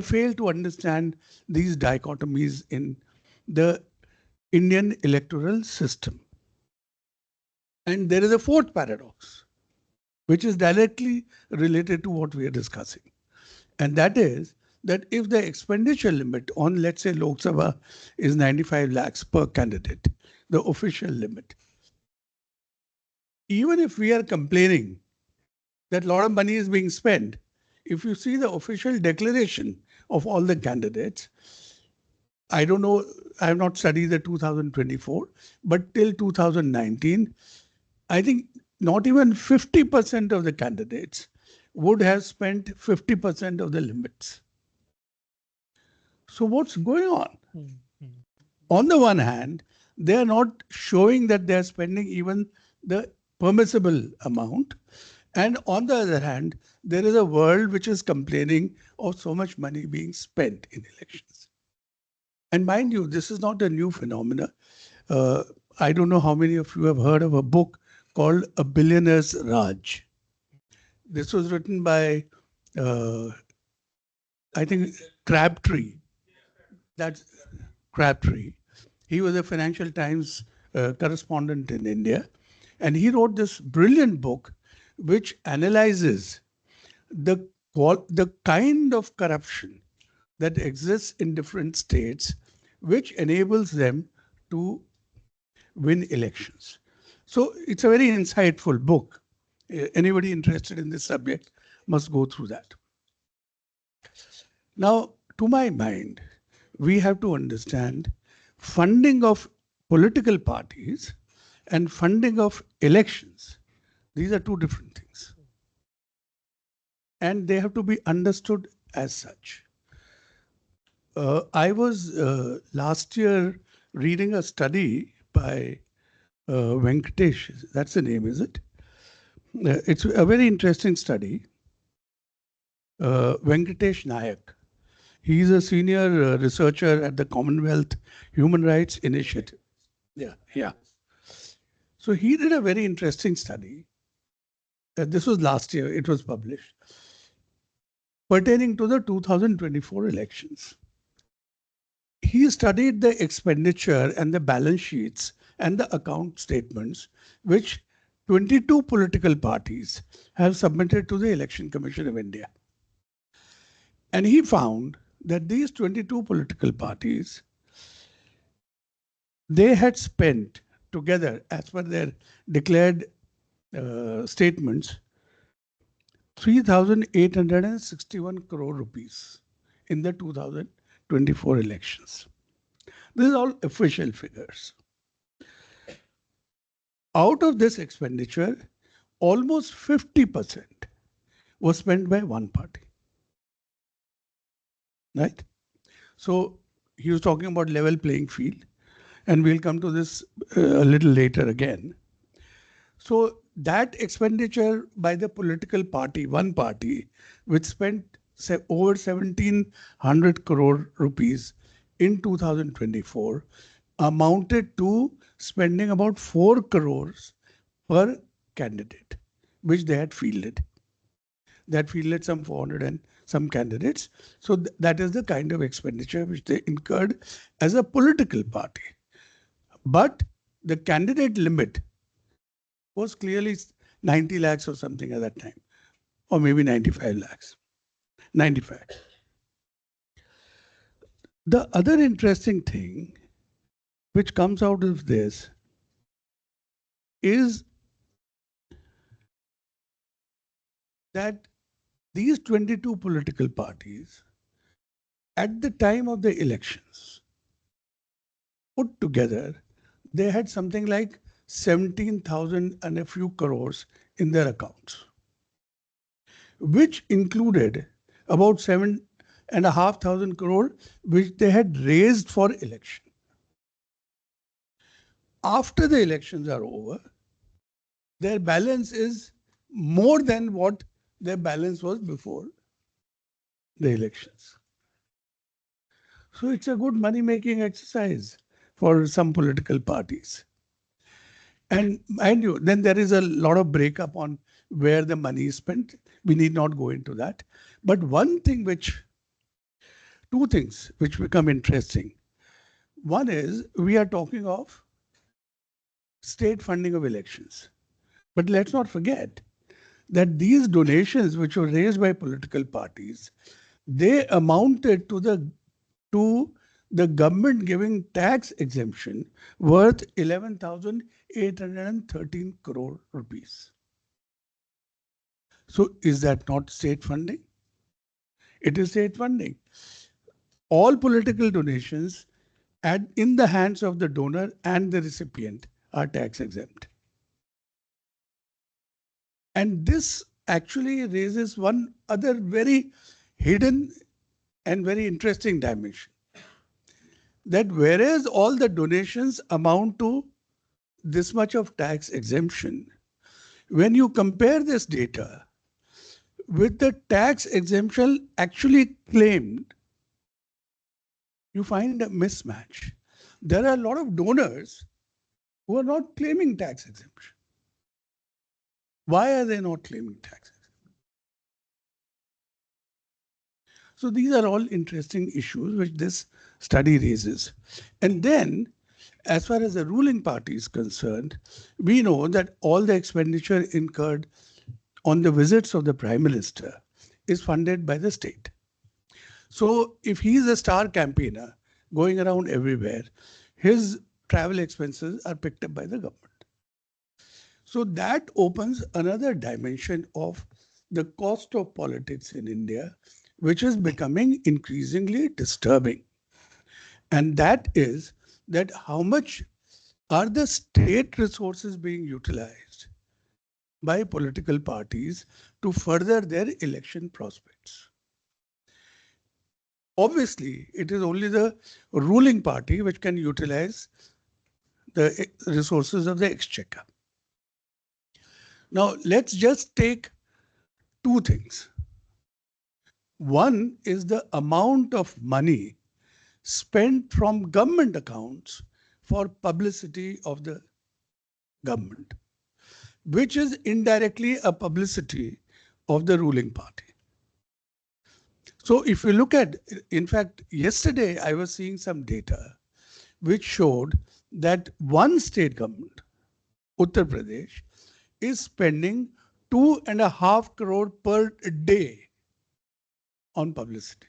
fail to understand these dichotomies in the Indian electoral system. And there is a fourth paradox, which is directly related to what we are discussing. And that is that if the expenditure limit on, let's say, Lok Sabha is 95 lakhs per candidate, the official limit, even if we are complaining that a lot of money is being spent, if you see the official declaration of all the candidates, I don't know, I have not studied the 2024, but till 2019, I think not even 50% of the candidates would have spent 50% of the limits. So what's going on? On the one hand, they are not showing that they are spending even the permissible amount. And on the other hand, there is a world which is complaining of so much money being spent in elections. And mind you, this is not a new phenomenon. I don't know how many of you have heard of a book called A Billionaire's Raj. This was written by, I think, Crabtree. That's Crabtree. He was a Financial Times correspondent in India. And he wrote this brilliant book which analyzes the kind of corruption that exists in different states, which enables them to win elections. So it's a very insightful book. Anybody interested in this subject must go through that. Now, to my mind, we have to understand funding of political parties and funding of elections. These are two different things. And they have to be understood as such. I was last year reading a study by Venkatesh. That's the name, is it? It's a very interesting study. Venkatesh Nayak. He's a senior researcher at the Commonwealth Human Rights Initiative. Yeah. So he did a very interesting study. This was last year, it was published, pertaining to the 2024 elections. He studied the expenditure and the balance sheets and the account statements which 22 political parties have submitted to the Election Commission of India. And he found that these 22 political parties, they had spent together, as per their declared statements, 3,861 crore rupees in the 2024 elections. This is all official figures. Out of this expenditure, almost 50% was spent by one party. Right? So he was talking about level playing field, and we'll come to this a little later again. So that expenditure by the political party, one party, which spent over 1,700 crore rupees in 2024, amounted to spending about 4 crores per candidate, which they had fielded. That fielded some 400 and some candidates. So that is the kind of expenditure which they incurred as a political party. But the candidate limit was clearly 90 lakhs or something at that time, or maybe 95 lakhs. 95. The other interesting thing which comes out of this is that these 22 political parties, at the time of the elections, put together, they had something like 17,000 and a few crores in their accounts, which included about 7,500 crore, which they had raised for election. After the elections are over, their balance is more than what their balance was before the elections. So it's a good money-making exercise for some political parties. And mind you, then there is a lot of breakup on where the money is spent. We need not go into that. But two things which become interesting. One is we are talking of state funding of elections. But let's not forget that these donations which were raised by political parties, they amounted to the government giving tax exemption worth 11,813 crore rupees. So is that not state funding? It is state funding. All political donations in the hands of the donor and the recipient are tax exempt. And this actually raises one other very hidden and very interesting dimension. That whereas all the donations amount to this much of tax exemption, when you compare this data with the tax exemption actually claimed, you find a mismatch. There are a lot of donors who are not claiming tax exemption. Why are they not claiming tax exemption? So these are all interesting issues which this study raises. And then, as far as the ruling party is concerned, we know that all the expenditure incurred on the visits of the Prime Minister is funded by the state. So if he is a star campaigner going around everywhere, his travel expenses are picked up by the government. So that opens another dimension of the cost of politics in India, which is becoming increasingly disturbing. And that is that how much are the state resources being utilized by political parties to further their election prospects. Obviously, it is only the ruling party which can utilize the resources of the exchequer. Now, let's just take two things. One is the amount of money spent from government accounts for publicity of the government, which is indirectly a publicity of the ruling party. So if you look at, in fact, yesterday I was seeing some data which showed that one state government, Uttar Pradesh, is spending 2.5 crore per day on publicity.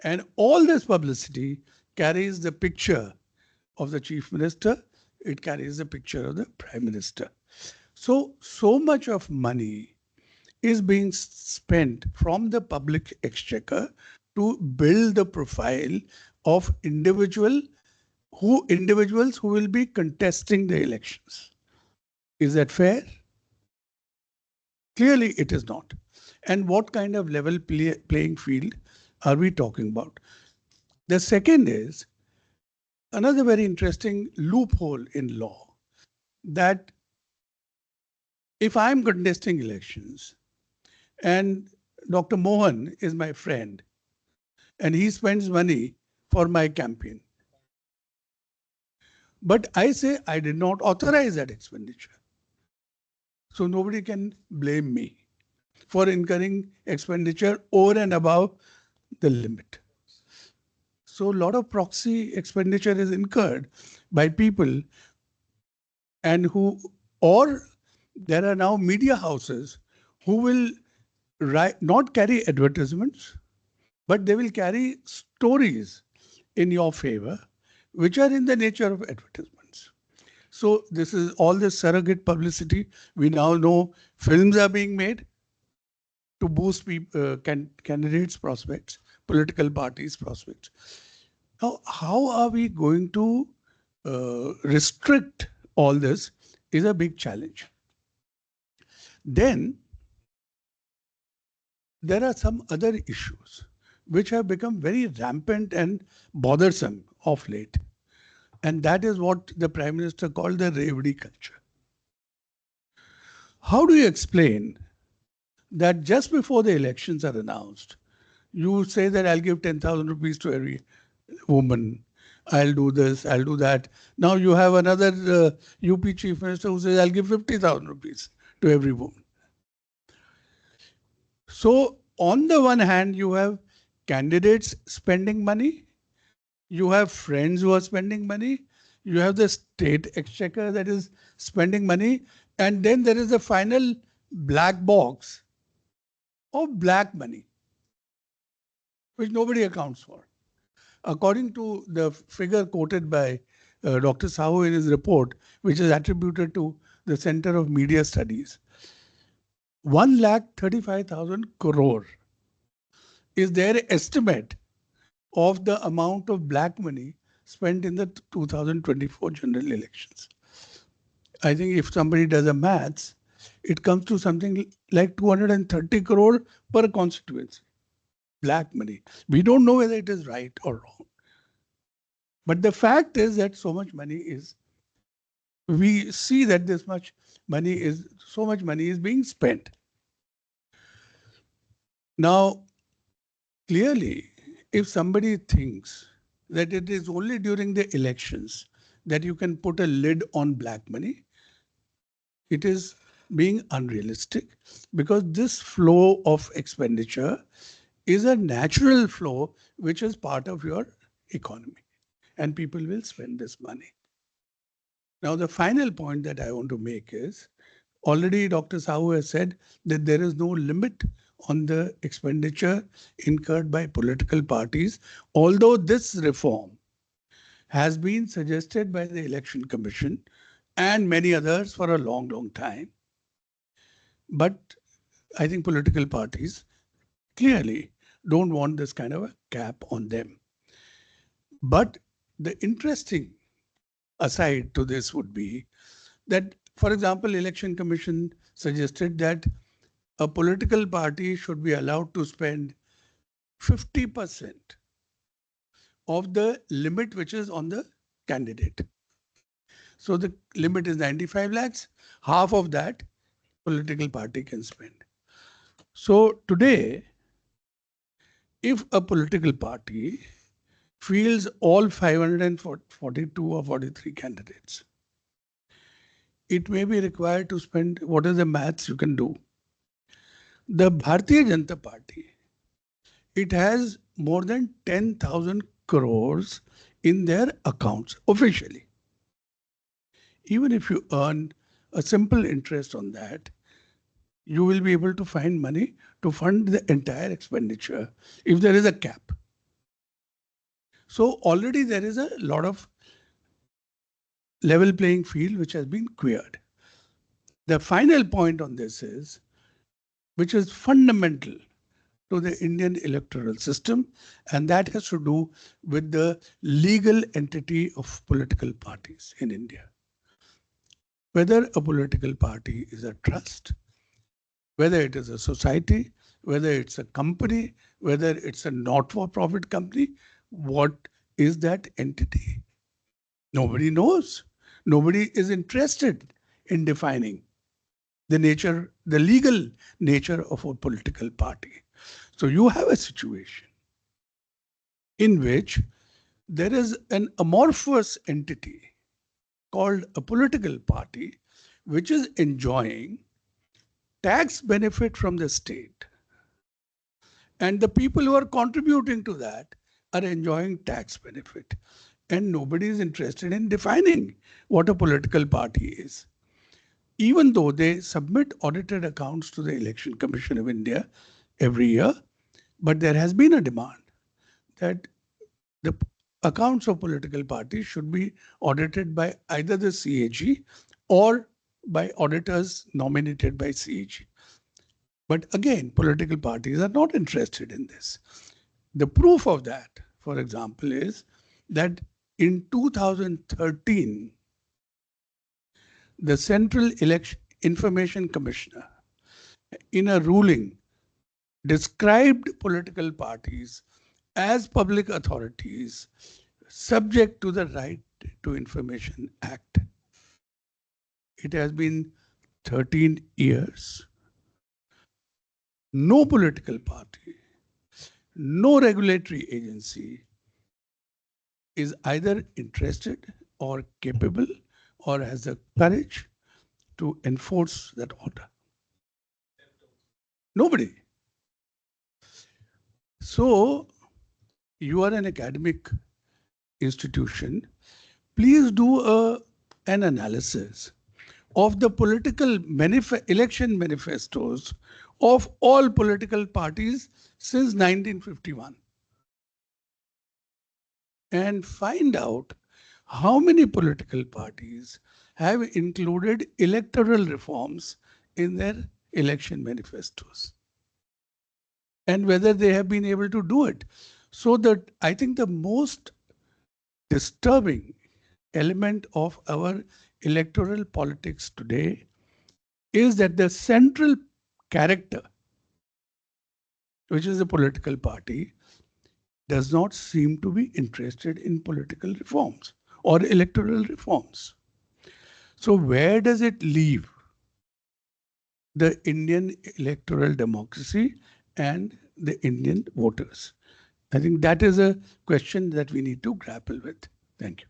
And all this publicity carries the picture of the chief minister, it carries the picture of the prime minister. So much of money is being spent from the public exchequer to build the profile of individuals who will be contesting the elections. Is that fair? Clearly, it is not. And what kind of level playing field are we talking about? The second is another very interesting loophole in law, that if I'm contesting elections and Dr. Mohan is my friend and he spends money for my campaign, but I say I did not authorize that expenditure, So nobody can blame me for incurring expenditure over and above the limit. So a lot of proxy expenditure is incurred by people, and or there are now media houses who will not carry advertisements, but they will carry stories in your favor, which are in the nature of advertisements. So this is all this surrogate publicity. We now know films are being made to boost candidates' prospects, political parties' prospects. Now, how are we going to restrict all this is a big challenge. Then there are some other issues which have become very rampant and bothersome of late. And that is what the Prime Minister called the Revdi culture. How do you explain that just before the elections are announced, you say that I'll give 10,000 rupees to every woman, I'll do this, I'll do that. Now you have another UP Chief Minister who says I'll give 50,000 rupees to every woman. So on the one hand, you have candidates spending money, you have friends who are spending money, you have the state exchequer that is spending money, and then there is a final black box of black money, which nobody accounts for. According to the figure quoted by Dr. Sahoo in his report, which is attributed to the Center of Media Studies, 1,35,000 crore is their estimate of the amount of black money spent in the 2024 general elections. I think if somebody does a maths, it comes to something like 230 crore per constituency. Black money. We don't know whether it is right or wrong. But the fact is that so much money is, we see that so much money is being spent. Now, clearly, if somebody thinks that it is only during the elections that you can put a lid on black money, it is being unrealistic, because this flow of expenditure is a natural flow which is part of your economy, and people will spend this money. Now, the final point that I want to make is, already Dr. Sahoo has said that there is no limit on the expenditure incurred by political parties, although this reform has been suggested by the Election Commission and many others for a long, long time. But I think political parties clearly don't want this kind of a cap on them. But the interesting aside to this would be that, for example, Election Commission suggested that a political party should be allowed to spend 50% of the limit which is on the candidate. So the limit is 95 lakhs, half of that political party can spend. So today, if a political party fields all 542 or 43 candidates, it may be required to spend, what is the maths you can do? The Bharatiya Janata Party, it has more than 10,000 crores in their accounts officially. Even if you earn a simple interest on that, you will be able to find money to fund the entire expenditure if there is a cap. So already there is a lot of level playing field which has been cleared. The final point on this is, which is fundamental to the Indian electoral system, and that has to do with the legal entity of political parties in India. Whether a political party is a trust, whether it is a society, whether it's a company, whether it's a not-for-profit company, what is that entity? Nobody knows. Nobody is interested in defining the nature, the legal nature of a political party. So you have a situation in which there is an amorphous entity called a political party, which is enjoying tax benefit from the state, and the people who are contributing to that are enjoying tax benefit. And nobody is interested in defining what a political party is. Even though they submit audited accounts to the Election Commission of India every year, but there has been a demand that the accounts of political parties should be audited by either the CAG or by auditors nominated by CAG. But again, political parties are not interested in this. The proof of that, for example, is that in 2013, the Central Election Information Commissioner, in a ruling, described political parties as public authorities subject to the Right to Information Act. It has been 13 years. No political party, no regulatory agency is either interested or capable or has the courage to enforce that order. Nobody. So, you are an academic institution. Please do an analysis of the political election manifestos of all political parties since 1951 and find out how many political parties have included electoral reforms in their election manifestos and whether they have been able to do it. So that I think the most disturbing element of our electoral politics today is that the central character, which is a political party, does not seem to be interested in political reforms or electoral reforms. So where does it leave the Indian electoral democracy and the Indian voters? I think that is a question that we need to grapple with. Thank you.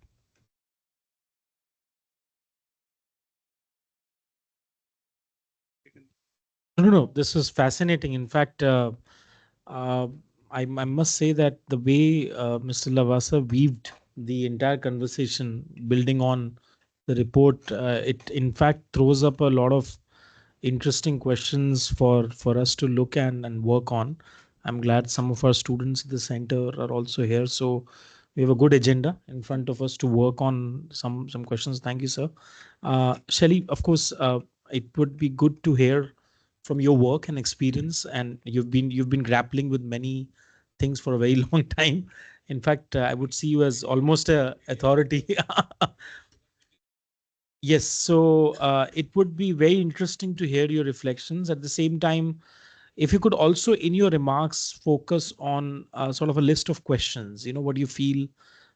No. This was fascinating. In fact, I must say that the way Mr. Lavasa weaved the entire conversation, building on the report, it in fact throws up a lot of interesting questions for us to look and work on. I'm glad some of our students at the center are also here. So we have a good agenda in front of us to work on some questions. Thank you, sir. Shelly, of course, it would be good to hear from your work and experience, and you've been grappling with many things for a very long time. In fact, I would see you as almost a authority. Yes, so it would be very interesting to hear your reflections. At the same time, if you could also, in your remarks, focus on sort of a list of questions, what you feel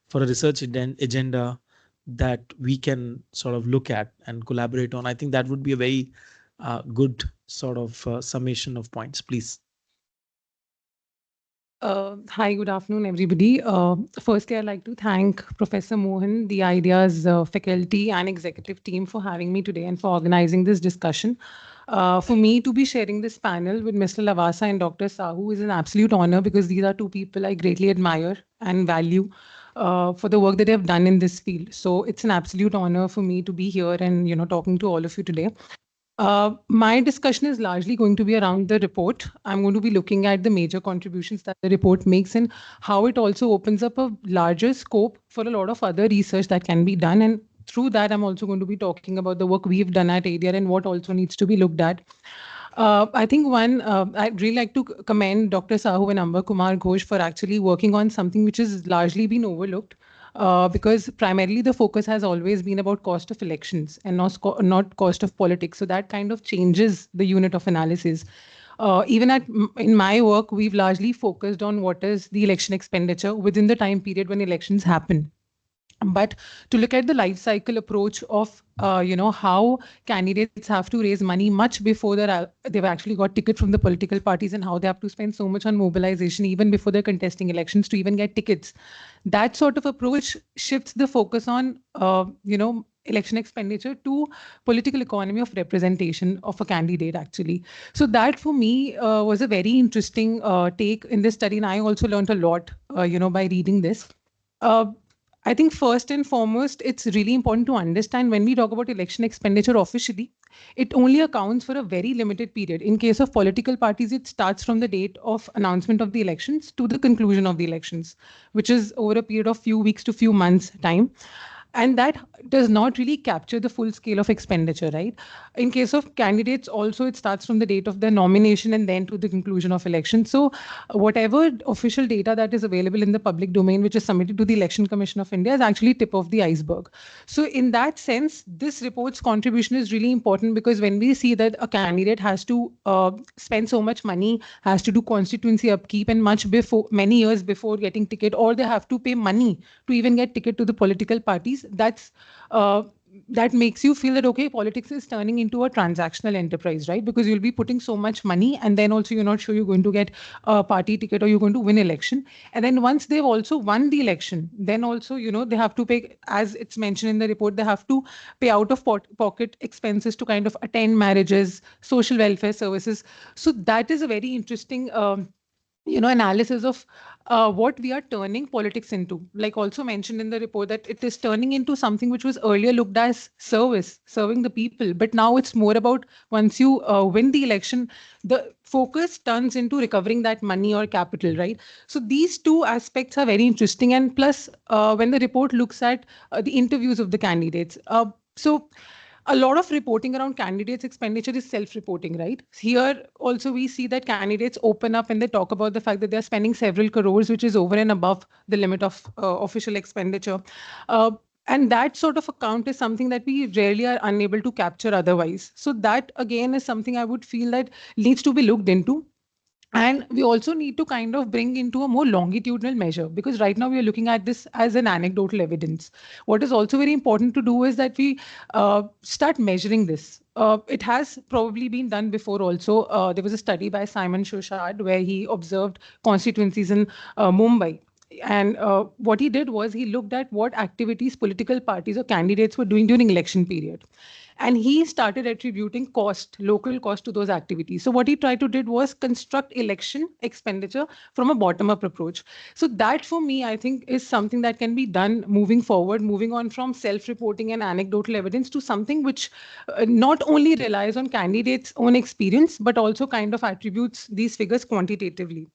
for a research agenda that we can sort of look at and collaborate on. I think that would be a very good sort of summation of points, please. Hi, good afternoon, everybody. Firstly, I'd like to thank Professor Mohan, the IDEA's faculty and executive team for having me today and for organizing this discussion. For me to be sharing this panel with Mr. Lavasa and Dr. Sahoo is an absolute honor because these are two people I greatly admire and value for the work that they have done in this field. So it's an absolute honor for me to be here and talking to all of you today. My discussion is largely going to be around the report. I'm going to be looking at the major contributions that the report makes and how it also opens up a larger scope for a lot of other research that can be done. And through that, I'm also going to be talking about the work we've done at ADR and what also needs to be looked at. I think I'd really like to commend Dr. Sahoo and Amber Kumar Ghosh for actually working on something which has largely been overlooked. Because primarily the focus has always been about cost of elections and not cost of politics. So that kind of changes the unit of analysis. Even in my work, we've largely focused on what is the election expenditure within the time period when elections happen. But to look at the life cycle approach of how candidates have to raise money much before they've actually got ticket from the political parties, and how they have to spend so much on mobilization even before they're contesting elections to even get tickets. That sort of approach shifts the focus on election expenditure to political economy of representation of a candidate, actually. So that for me was a very interesting take in this study, and I also learned a lot by reading this. uh, I think first and foremost, it's really important to understand when we talk about election expenditure officially, it only accounts for a very limited period. In case of political parties, it starts from the date of announcement of the elections to the conclusion of the elections, which is over a period of few weeks to few months time. And that does not really capture the full scale of expenditure, right? In case of candidates also, it starts from the date of their nomination and then to the conclusion of election. So whatever official data that is available in the public domain, which is submitted to the Election Commission of India, is actually tip of the iceberg. So in that sense, this report's contribution is really important, because when we see that a candidate has to spend so much money, has to do constituency upkeep, and many years before getting ticket, or they have to pay money to even get ticket to the political parties, that makes you feel that, okay, politics is turning into a transactional enterprise, right? Because you'll be putting so much money, and then also you're not sure you're going to get a party ticket or you're going to win election. And then once they've also won the election, then also, they have to pay, as it's mentioned in the report, they have to pay out of pocket expenses to kind of attend marriages, social welfare services. So that is a very interesting analysis of what we are turning politics into. Like also mentioned in the report, that it is turning into something which was earlier looked as serving the people, but now it's more about, once you win the election, the focus turns into recovering that money or capital, right? So these two aspects are very interesting. And plus, when the report looks at the interviews of the candidates, so a lot of reporting around candidates' expenditure is self-reporting, right? Here also we see that candidates open up and they talk about the fact that they're spending several crores, which is over and above the limit of official expenditure. And that sort of account is something that we rarely are unable to capture otherwise. So that again is something I would feel that needs to be looked into. And we also need to kind of bring into a more longitudinal measure, because right now we are looking at this as an anecdotal evidence. What is also very important to do is that we start measuring this. It has probably been done before also. There was a study by Simon Shoshad where he observed constituencies in Mumbai. And what he did was he looked at what activities political parties or candidates were doing during election period. And he started attributing local cost to those activities. So what he tried to did was construct election expenditure from a bottom-up approach. So that for me, I think, is something that can be done moving forward, moving on from self-reporting and anecdotal evidence to something which not only relies on candidates' own experience, but also kind of attributes these figures quantitatively.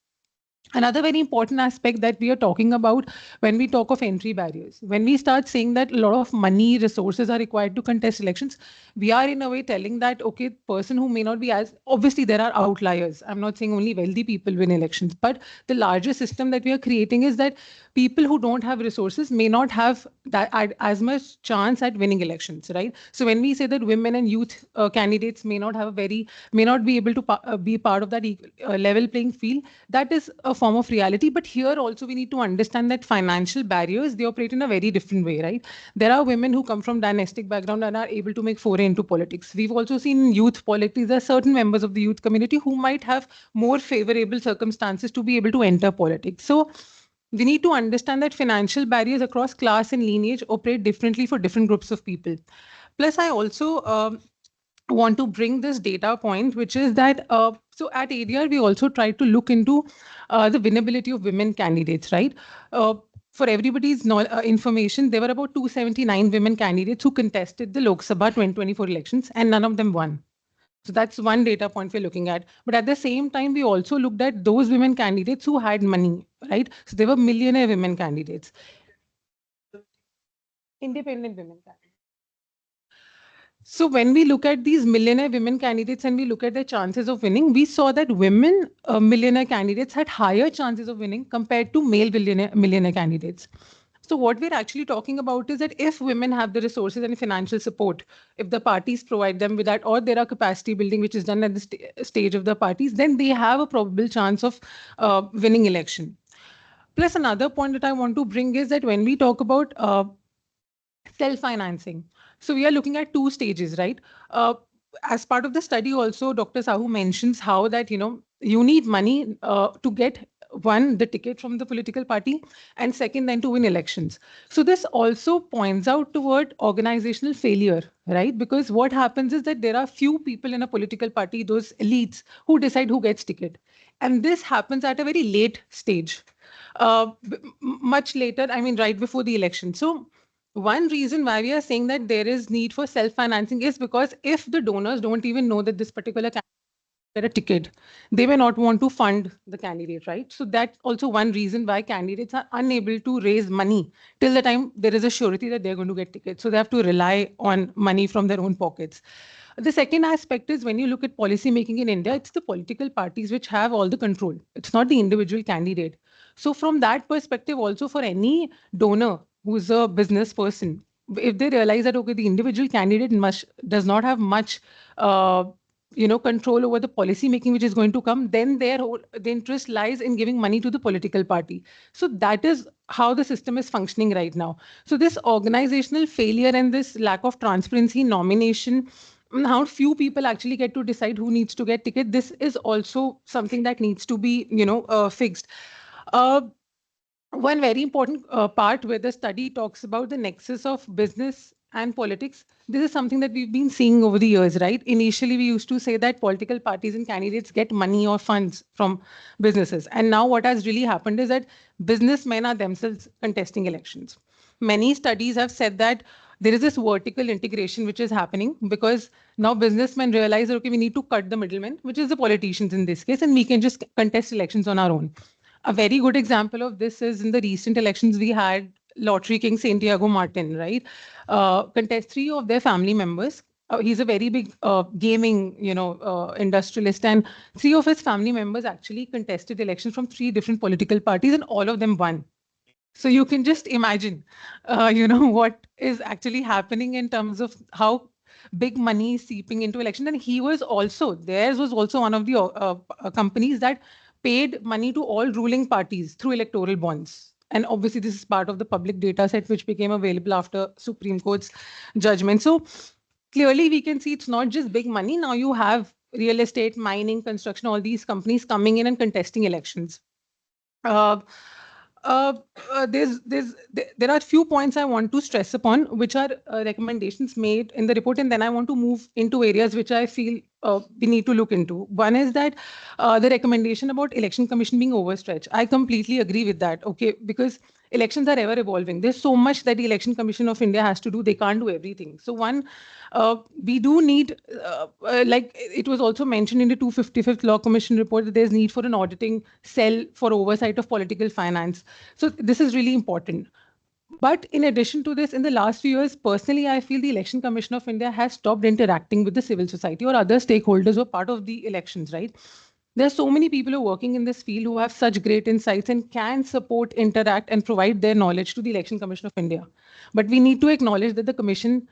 Another very important aspect that we are talking about when we talk of entry barriers, when we start saying that a lot of money, resources are required to contest elections, we are in a way telling that, okay, person who may not be as, obviously there are outliers. I'm not saying only wealthy people win elections, but the larger system that we are creating is that people who don't have resources may not have that as much chance at winning elections, right? So when we say that women and youth candidates may not be able to be part of that level playing field, that is a form of reality. But here also we need to understand that financial barriers, they operate in a very different way, right? There are women who come from dynastic background and are able to make foray into politics. We've also seen in youth politics, there are certain members of the youth community who might have more favorable circumstances to be able to enter politics. So we need to understand that financial barriers across class and lineage operate differently for different groups of people. Plus, I also want to bring this data point, which is that so at ADR we also try to look into the winnability of women candidates, right? For everybody's information, there were about 279 women candidates who contested the Lok Sabha 2024 elections, and none of them won. So that's one data point we're looking at. But at the same time, we also looked at those women candidates who had money, right? So there were millionaire women candidates, independent women candidates. So when we look at these millionaire women candidates and we look at their chances of winning, we saw that women millionaire candidates had higher chances of winning compared to male millionaire candidates. So what we're actually talking about is that if women have the resources and financial support, if the parties provide them with that, or there are capacity building which is done at the stage of the parties, then they have a probable chance of winning election. Plus, another point that I want to bring is that when we talk about Self-financing. So we are looking at two stages, right? As part of the study also, Dr. Sahoo mentions how that, you need money to get one, the ticket from the political party, and second, then to win elections. So this also points out toward organizational failure, right? Because what happens is that there are few people in a political party, those elites, who decide who gets ticket. And this happens at a very late stage, much later, I mean, right before the election. So one reason why we are saying that there is need for self-financing is because if the donors don't even know that this particular candidate get a ticket, they may not want to fund the candidate, right? So that's also one reason why candidates are unable to raise money till the time there is a surety that they're going to get tickets. So they have to rely on money from their own pockets. The second aspect is when you look at policy making in India, it's the political parties which have all the control. It's not the individual candidate. So from that perspective, also for any donor who's a business person, if they realize that okay, the individual candidate does not have much control over the policy making which is going to come, then the interest lies in giving money to the political party. So that is how the system is functioning right now. So this organizational failure and this lack of transparency in nomination, how few people actually get to decide who needs to get ticket, this is also something that needs to be fixed. uh, One very important part where the study talks about the nexus of business and politics. This is something that we've been seeing over the years, right? Initially, we used to say that political parties and candidates get money or funds from businesses. And now what has really happened is that businessmen are themselves contesting elections. Many studies have said that there is this vertical integration which is happening because now businessmen realize that, okay, we need to cut the middlemen, which is the politicians in this case, and we can just contest elections on our own. A very good example of this is in the recent elections we had Lottery King Santiago Martin, right? Contest three of their family members. He's a very big gaming, industrialist, and three of his family members actually contested elections from three different political parties, and all of them won. So you can just imagine, what is actually happening in terms of how big money is seeping into election. And theirs was also one of the companies that paid money to all ruling parties through electoral bonds. And obviously, this is part of the public data set which became available after Supreme Court's judgment. So clearly, we can see it's not just big money. Now you have real estate, mining, construction, all these companies coming in and contesting elections. Uh, uh, there are a few points I want to stress upon, which are recommendations made in the report, and then I want to move into areas which I feel we need to look into. One is that the recommendation about election commission being overstretched. I completely agree with that. Okay, because elections are ever evolving. There's so much that the Election Commission of India has to do. They can't do everything. So we do need, like it was also mentioned in the 255th Law Commission report, that there's need for an auditing cell for oversight of political finance. So this is really important. But in addition to this, in the last few years, personally, I feel the Election Commission of India has stopped interacting with the civil society or other stakeholders who are part of the elections, right? There are so many people who are working in this field who have such great insights and can support, interact, and provide their knowledge to the Election Commission of India. But we need to acknowledge that the Commission,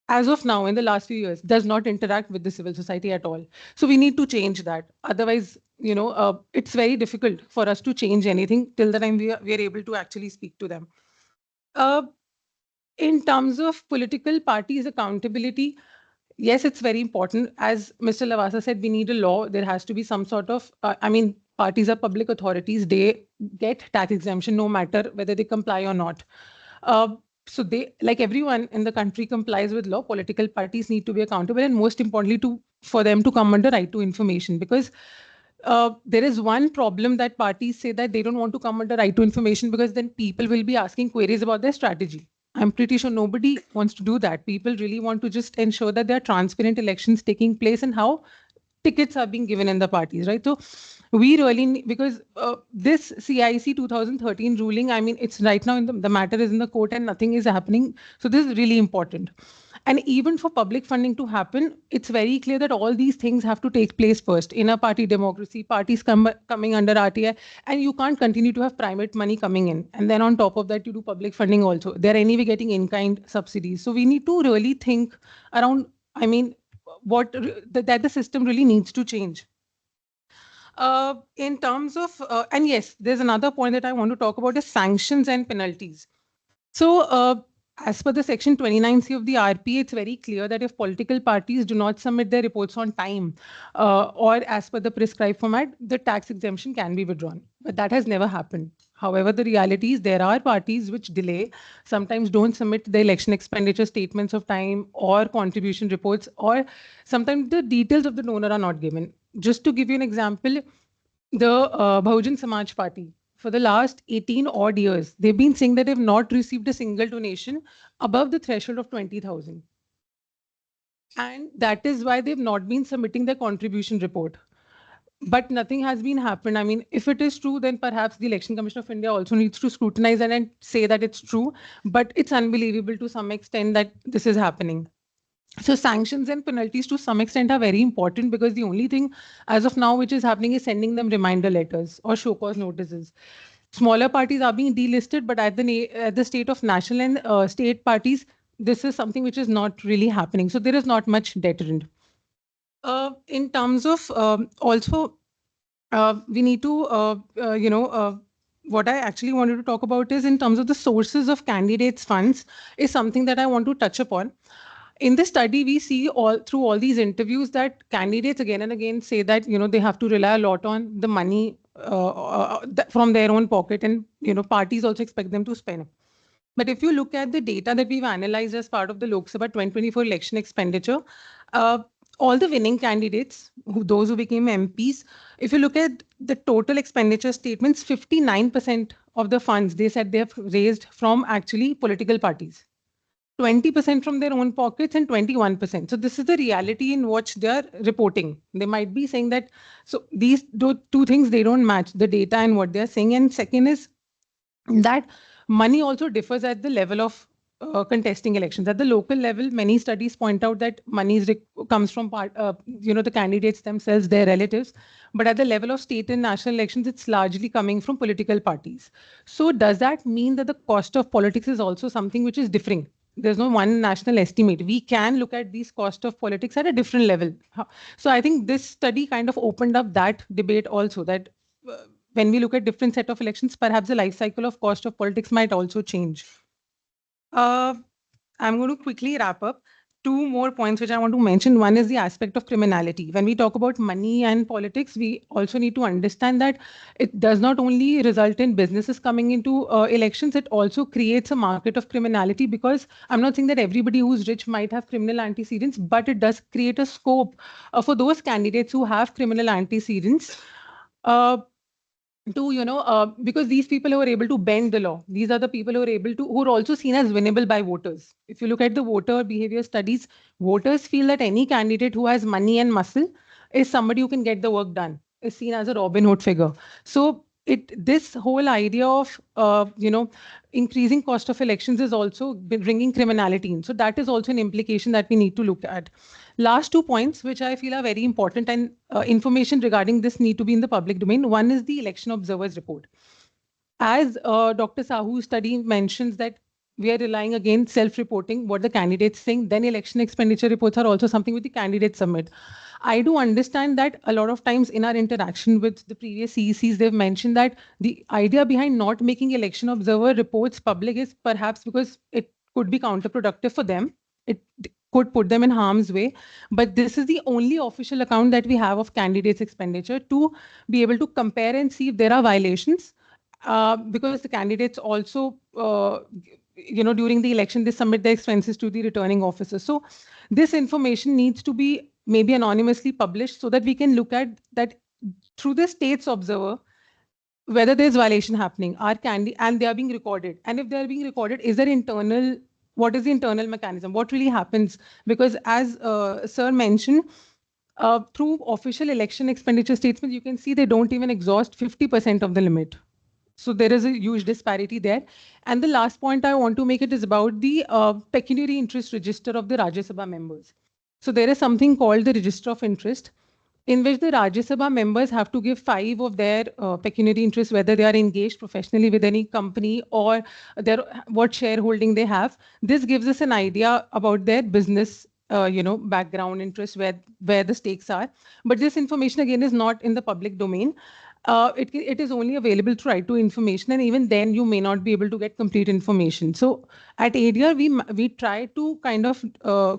as of now, in the last few years, does not interact with the civil society at all. So we need to change that. Otherwise, it's very difficult for us to change anything till the time we are able to actually speak to them. Uh, in terms of political parties accountability, yes, it's very important. As Mr. Lavasa said, we need a law. There has to be some sort of, parties are public authorities. They get tax exemption no matter whether they comply or not. So they, like everyone in the country, complies with law. Political parties need to be accountable, and most importantly, for them to come under right to information, because there is one problem that parties say that they don't want to come under right to information because then people will be asking queries about their strategy. I'm pretty sure nobody wants to do that. People really want to just ensure that there are transparent elections taking place and how tickets are being given in the parties, right? So we really need, because this CIC 2013 ruling, I mean, it's right now in the matter is in the court and nothing is happening. So this is really important. And even for public funding to happen, it's very clear that all these things have to take place first. Inner party democracy, parties coming under RTI, and you can't continue to have private money coming in. And then on top of that, you do public funding also. They're anyway getting in-kind subsidies. So we need to really think around, I mean, that the system really needs to change. In terms of, and yes, there's another point that I want to talk about is sanctions and penalties. So as per the section 29C of the RPA, it's very clear that if political parties do not submit their reports on time or as per the prescribed format, the tax exemption can be withdrawn. But that has never happened. However, the reality is there are parties which delay, sometimes don't submit the election expenditure statements of time or contribution reports, or sometimes the details of the donor are not given. Just to give you an example, the Mahajan Samaj Party, for the last 18 odd years, they've been saying that they've not received a single donation above the threshold of 20,000. And that is why they've not been submitting their contribution report. But nothing has been happened. I mean, if it is true, then perhaps the Election Commission of India also needs to scrutinize it and say that it's true. But it's unbelievable to some extent that this is happening. So sanctions and penalties to some extent are very important, because the only thing as of now which is happening is sending them reminder letters or show cause notices. Smaller parties are being delisted, but at the state of national and state parties, this is something which is not really happening. So there is not much deterrent. In terms of also, we need to, what I actually wanted to talk about is in terms of the sources of candidates' funds is something that I want to touch upon. In this study, we see through all these interviews that candidates again and again say that they have to rely a lot on the money from their own pocket, and parties also expect them to spend. But if you look at the data that we've analyzed as part of the Lok Sabha 2024 election expenditure, all the winning candidates, those who became MPs, if you look at the total expenditure statements, 59% of the funds they said they have raised from actually political parties. 20% from their own pockets and 21%. So this is the reality in which they are reporting. They might be saying that, so these two things, they don't match the data and what they are saying. And second is that money also differs at the level of contesting elections. At the local level, many studies point out that money comes from the candidates themselves, their relatives. But at the level of state and national elections, it's largely coming from political parties. So does that mean that the cost of politics is also something which is differing? There's no one national estimate. We can look at these cost of politics at a different level. So I think this study kind of opened up that debate also, that when we look at different set of elections, perhaps the life cycle of cost of politics might also change. I'm going to quickly wrap up. Two more points which I want to mention. One is the aspect of criminality. When we talk about money and politics, we also need to understand that it does not only result in businesses coming into elections, it also creates a market of criminality, because I'm not saying that everybody who's rich might have criminal antecedents, but it does create a scope for those candidates who have criminal antecedents to because these people who are able to bend the law, these are the people who are also seen as winnable by voters. If you look at the voter behavior studies, voters feel that any candidate who has money and muscle is somebody who can get the work done, is seen as a Robin Hood figure. So this whole idea of increasing cost of elections is also bringing criminality in. So that is also an implication that we need to look at. Last 2 points, which I feel are very important, and information regarding this need to be in the public domain. One is the election observers report. As Dr. Sahoo's study mentions that we are relying again self-reporting what the candidates think, then election expenditure reports are also something which the candidates submit. I do understand that a lot of times in our interaction with the previous CECs, they've mentioned that the idea behind not making election observer reports public is perhaps because it could be counterproductive for them. It could put them in harm's way. But this is the only official account that we have of candidates' expenditure to be able to compare and see if there are violations. Because the candidates also, during the election, they submit their expenses to the returning officer. So this information needs to be maybe anonymously published so that we can look at that through the state's observer, whether there's violation happening, and they are being recorded. And if they are being recorded, what is the internal mechanism? What really happens? Because as Sir mentioned, through official election expenditure statements, you can see they don't even exhaust 50% of the limit. So there is a huge disparity there. And the last point I want to make it is about the pecuniary interest register of the Rajya Sabha members. So there is something called the register of interest, in which the Rajya Sabha members have to give 5 of their pecuniary interests, whether they are engaged professionally with any company or what shareholding they have. This gives us an idea about their business background interest, where the stakes are. But this information again is not in the public domain. it is only available through right to information, and even then you may not be able to get complete information. So at ADR, we try to kind of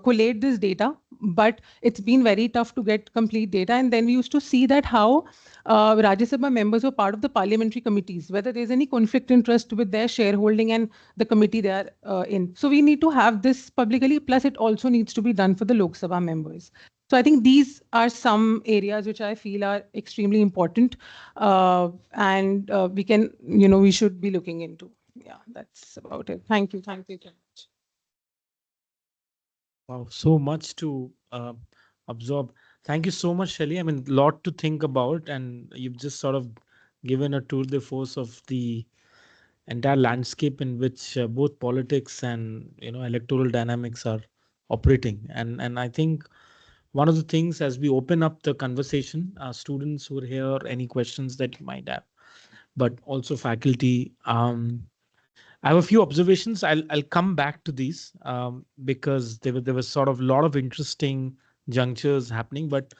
collate this data, but it's been very tough to get complete data. And then we used to see that how Rajya Sabha members were part of the parliamentary committees, whether there's any conflict interest with their shareholding and the committee they are in. So we need to have this publicly, plus it also needs to be done for the Lok Sabha members. So I think these are some areas which I feel are extremely important, and we should be looking into. Yeah, that's about it. Thank you. Thank you very much. Wow, so much to absorb. Thank you so much, Shelly. I mean, a lot to think about, and you've just sort of given a tour de force of the entire landscape in which both politics and electoral dynamics are operating. And I think one of the things as we open up the conversation, students who are here, any questions that you might have, but also faculty. I have a few observations. I'll come back to these because there was sort of a lot of interesting junctures happening. But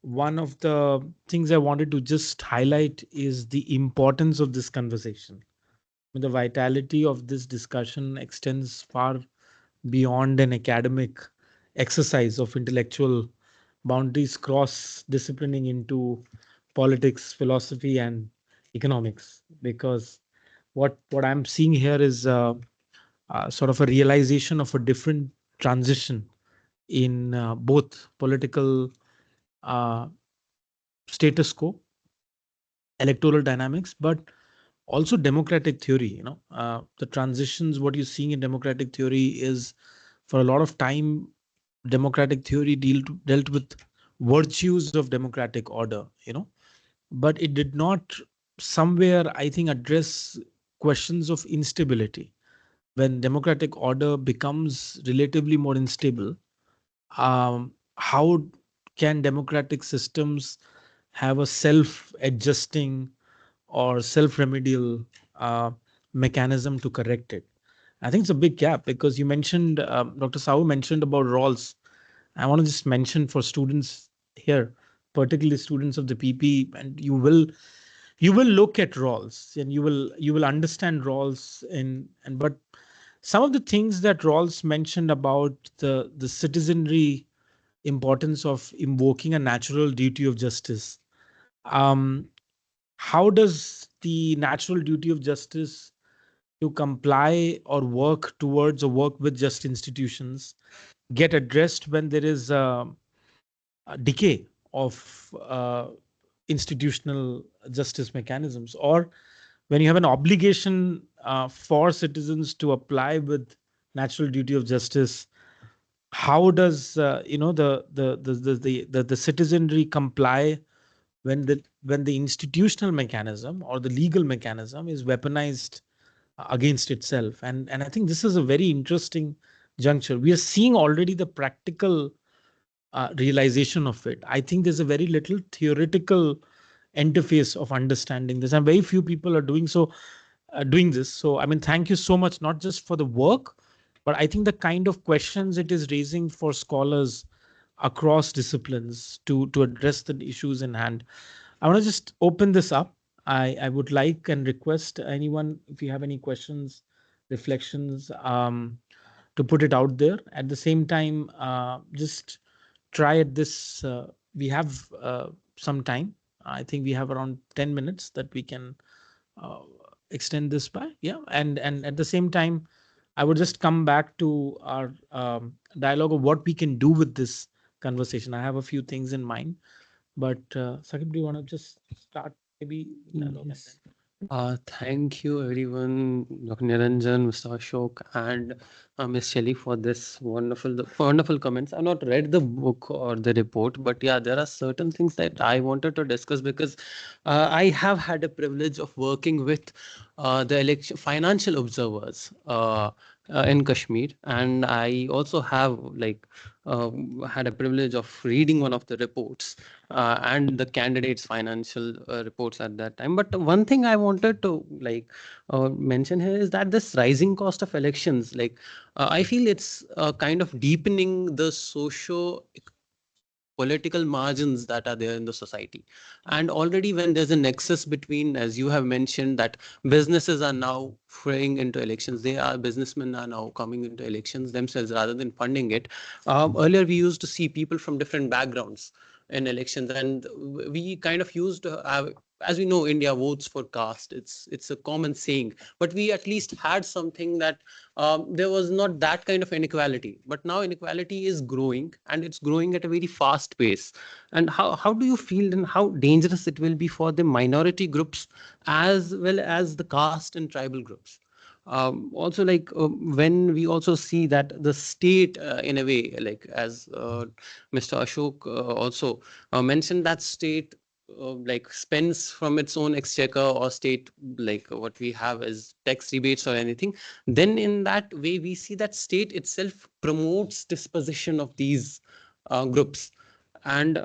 one of the things I wanted to just highlight is the importance of this conversation. The vitality of this discussion extends far beyond an academic exercise of intellectual boundaries, cross disciplining into politics, philosophy, and economics. Because what I'm seeing here is sort of a realization of a different transition in both political uh, status quo, electoral dynamics, but also democratic theory. The transitions, what you're seeing in democratic theory is, for a lot of time, democratic theory dealt with virtues of democratic order, but it did not somewhere, I think, address questions of instability. When democratic order becomes relatively more unstable, how can democratic systems have a self-adjusting or self-remedial mechanism to correct it? I think it's a big gap because you mentioned, Dr. Sahoo mentioned about roles. I want to just mention for students here, particularly students of the PP, and you will look at roles and you will understand roles but some of the things that Rawls mentioned about the citizenry importance of invoking a natural duty of justice. Um, how does the natural duty of justice to comply or work towards or work with just institutions get addressed when there is a decay of institutional justice mechanisms, or when you have an obligation for citizens to apply with natural duty of justice? How does the citizenry comply when the institutional mechanism or the legal mechanism is weaponized against itself? And I think this is a very interesting juncture. We are seeing already the practical realization of it. I think there's a very little theoretical interface of understanding this, and very few people are doing this. So, I mean, thank you so much, not just for the work, but I think the kind of questions it is raising for scholars across disciplines to address the issues in hand. I want to just open this up. I would like and request anyone, if you have any questions, reflections, to put it out there. At the same time, just try at this. We have some time. I think we have around 10 minutes that we can uh, extend this by. Yeah. And at the same time, I would just come back to our dialogue of what we can do with this conversation. I have a few things in mind, but Sakib, do you want to just start maybe dialogue? Yes. Thank you everyone, Dr. Niranjan, Mr. Ashok, and Ms.Shelly for this wonderful comments. I've not read the book or the report, but yeah, there are certain things that I wanted to discuss because I have had a privilege of working with the election financial observers in Kashmir, and I also have had a privilege of reading one of the reports and the candidates' financial reports at that time. But one thing I wanted to mention here is that this rising cost of elections, I feel it's kind of deepening the socio political margins that are there in the society. And already when there's a nexus between, as you have mentioned, that businesses are now fraying into elections, businessmen are now coming into elections themselves rather than funding it. Earlier we used to see people from different backgrounds in elections, and we kind of used to have, as we know, India votes for caste. It's a common saying, but we at least had something that there was not that kind of inequality. But now inequality is growing, and it's growing at a very fast pace. And how do you feel, and how dangerous it will be for the minority groups as well as the caste and tribal groups? Also, like when we also see that the state, in a way, like as Mr. Ashok also mentioned, that state like spends from its own exchequer, or state, like what we have is tax rebates or anything, then in that way we see that state itself promotes disposition of these groups. And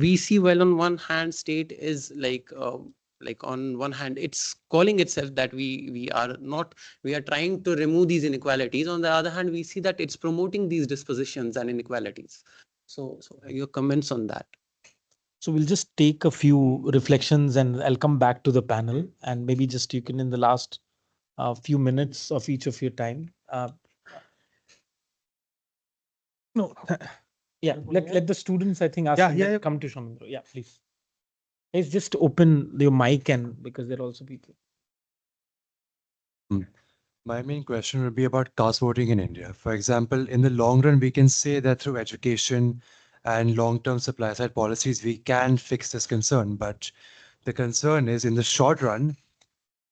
we see, well, on one hand state is like on one hand it's calling itself that we are trying to remove these inequalities. On the other hand, we see that it's promoting these dispositions and inequalities. So your comments on that? So we'll just take a few reflections and I'll come back to the panel, and maybe just you can, in the last few minutes of each of your time. No, yeah, let the students, I think, ask Yeah, and yeah, then yeah. come to Shamindra. Yeah, please. Guys, just open your mic, and because there are also people. My main question would be about caste voting in India. For example, in the long run, we can say that through education and long-term supply side policies, we can fix this concern. But the concern is, in the short run,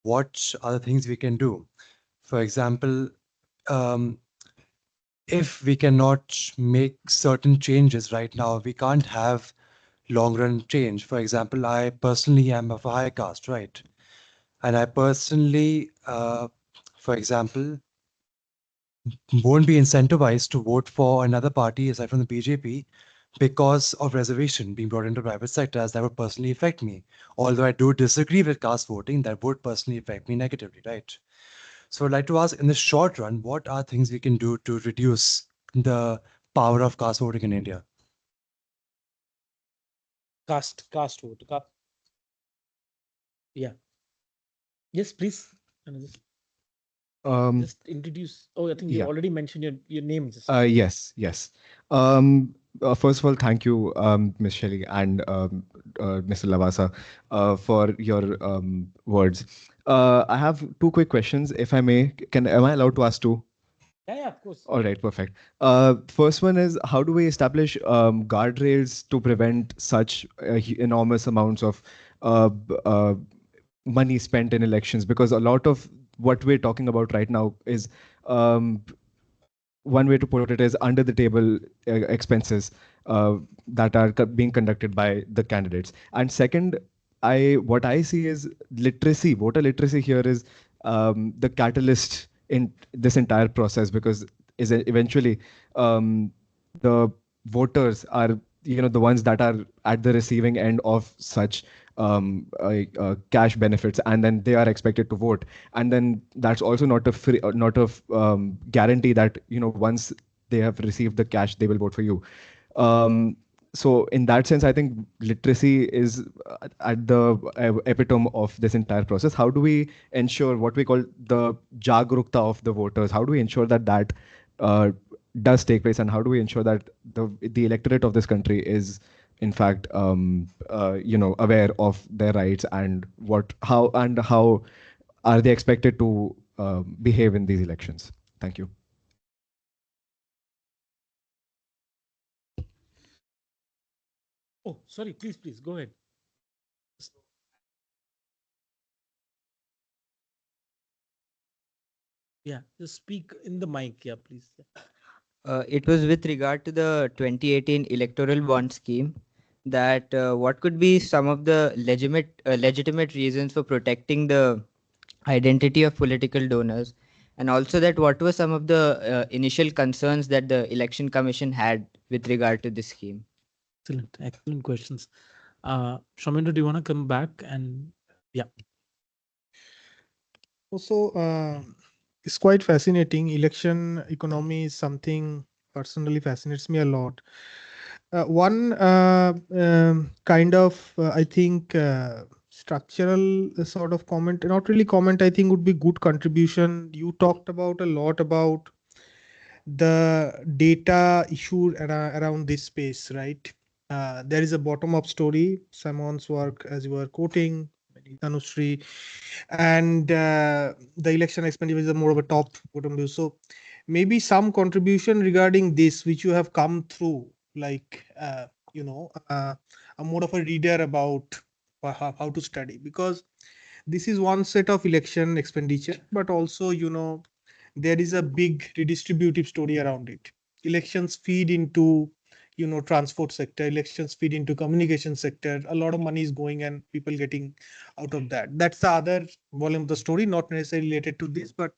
what are the things we can do? For example, if we cannot make certain changes right now, we can't have long-run change. For example, I personally am of a high caste, right? And I personally, for example, won't be incentivized to vote for another party aside from the BJP because of reservation being brought into private sector, as that would personally affect me. Although I do disagree with caste voting, that would personally affect me negatively, right? So I'd like to ask, in the short run, what are things we can do to reduce the power of caste voting in India? Caste vote. Yeah. Yes, please. Just introduce. Oh, I think you yeah. already mentioned your name. Just Yes. First of all, thank you, Ms.Shelly and Mr. Lavasa, for your words. I have two quick questions, if I may. Am I allowed to ask two? yeah, of course. All right, perfect. First one is, how do we establish guardrails to prevent such enormous amounts of money spent in elections? Because a lot of what we're talking about right now is, one way to put it is, under the table expenses that are being conducted by the candidates. And second, what I see is literacy. Voter literacy here is the catalyst in this entire process, because eventually the voters are, the ones that are at the receiving end of such cash benefits, and then they are expected to vote. And then that's also not a free, not a guarantee that, once they have received the cash, they will vote for you. So in that sense, I think literacy is at the epitome of this entire process. How do we ensure what we call the jagrukta of the voters? How do we ensure that uh, does take place, and how do we ensure that the electorate of this country is in fact aware of their rights, and how are they expected to behave in these elections? Thank you. Oh, sorry. Please go ahead. Yeah, just speak in the mic. Yeah, please. It was with regard to the 2018 electoral bond scheme, that what could be some of the legitimate reasons for protecting the identity of political donors, and also that what were some of the initial concerns that the election commission had with regard to this scheme. Excellent questions. Shamindra, do you want to come back? And yeah. Also, it's quite fascinating. Election economy is something personally fascinates me a lot. One kind of, I think, structural sort of comment, not really comment, I think would be good contribution. You talked about a lot about the data issue around this space, right? There is a bottom-up story, Simon's work, as you were quoting, Tanushree, and the election expenditure is a more of a top bottom view. So maybe some contribution regarding this, which you have come through, like I'm more of a reader about how to study, because this is one set of election expenditure, but also there is a big redistributive story around it. Elections feed into transport sector, elections feed into communication sector. A lot of money is going and people getting out of that. That's the other volume of the story, not necessarily related to this, but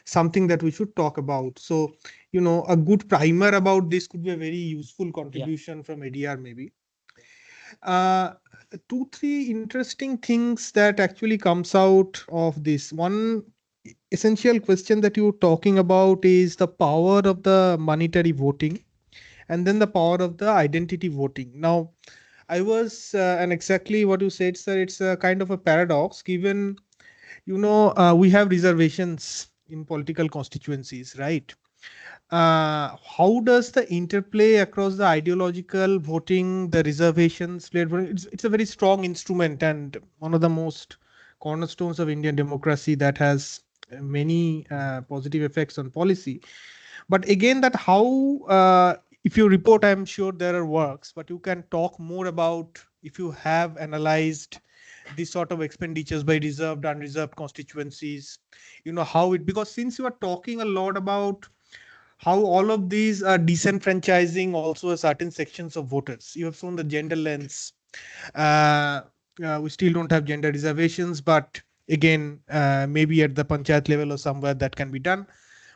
something that we should talk about. So a good primer about this could be a very useful contribution from ADR maybe. uh, 2 3 interesting things that actually comes out of this. One essential question that you're talking about is the power of the monetary voting, and then the power of the identity voting. Now I was and exactly what you said, sir, it's a kind of a paradox, given we have reservations in political constituencies, right? How does the interplay across the ideological voting, the reservations, it's a very strong instrument and one of the most cornerstones of Indian democracy that has many positive effects on policy. But again, that how, if you report, I'm sure there are works, but you can talk more about if you have analyzed this sort of expenditures by reserved, unreserved constituencies, how it, because since you are talking a lot about how all of these are disenfranchising also a certain sections of voters. You have shown the gender lens. Uh, we still don't have gender reservations, but again, maybe at the panchayat level or somewhere that can be done.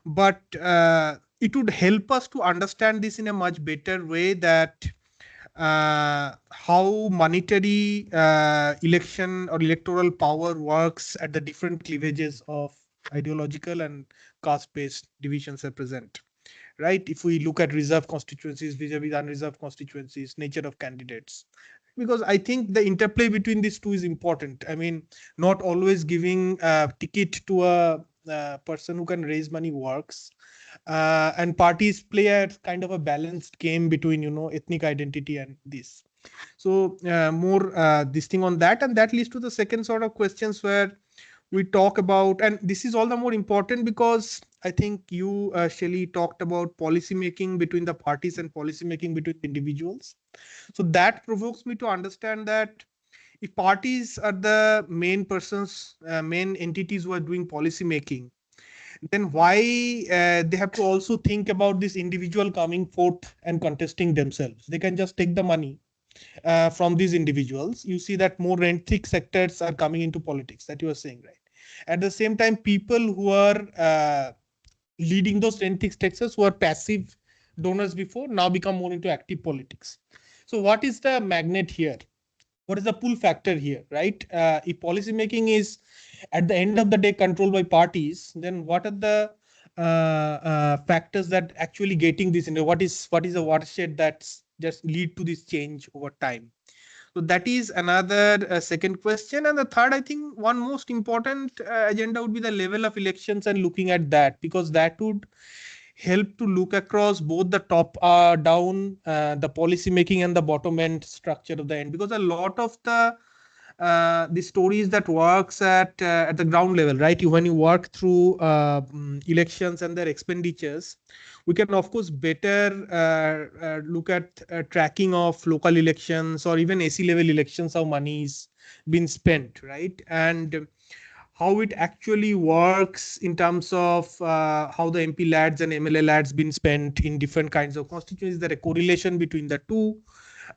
But it would help us to understand this in a much better way, that how monetary election or electoral power works at the different cleavages of ideological and caste-based divisions are present, right? If we look at reserved constituencies vis-a-vis unreserved constituencies, nature of candidates, because I think the interplay between these two is important. I mean, not always giving a ticket to a person who can raise money works, and parties play a kind of a balanced game between ethnic identity and this. So more this thing on that, and that leads to the second sort of questions where we talk about, and this is all the more important because I think you, Shelly, talked about policy making between the parties and policy making between individuals. So that provokes me to understand that if parties are the main persons, main entities who are doing policy making, then why they have to also think about this individual coming forth and contesting themselves? They can just take the money from these individuals. You see that more rent-thick sectors are coming into politics, that you are saying, right? At the same time, people who are leading those rent-thick sectors, who are passive donors before, now become more into active politics. So what is the magnet here? What is the pull factor here, right? If policy making is at the end of the day controlled by parties, then what are the factors that actually getting this in? What is a watershed that's just lead to this change over time? So that is another second question. And the third, I think one most important agenda would be the level of elections and looking at that, because that would help to look across both the top down, the policy making, and the bottom end structure of the end. Because a lot of the stories that works at the ground level, right? When you work through elections and their expenditures, we can of course better look at tracking of local elections or even AC level elections, how money is been spent, right? And how it actually works in terms of how the MP lads and MLA lads been spent in different kinds of constituencies. There a correlation between the two.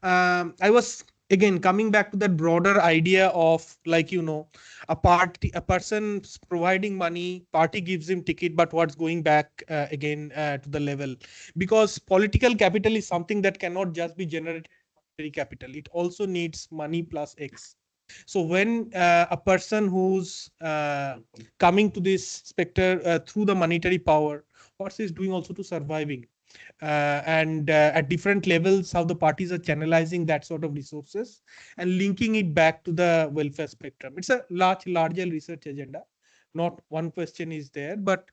I was again coming back to that broader idea of, like, a person providing money, party gives him ticket, but what's going back again to the level, because political capital is something that cannot just be generated capital. It also needs money plus X. So when a person who's coming to this specter through the monetary power, party is doing also to surviving. And at different levels, how the parties are channelizing that sort of resources and linking it back to the welfare spectrum. It's a larger research agenda. Not one question is there, but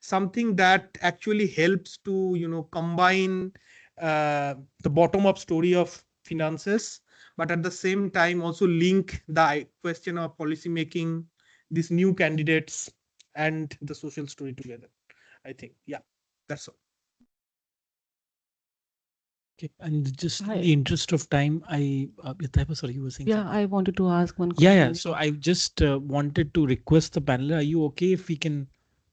something that actually helps to, combine the bottom-up story of finances, but at the same time also link the question of policy making, these new candidates, and the social story together. I think, yeah, that's all. Okay, and just in the interest of time, Taiba, sorry, you were saying Yeah, something. I wanted to ask one question. Yeah. So I just wanted to request the panel, are you okay if we can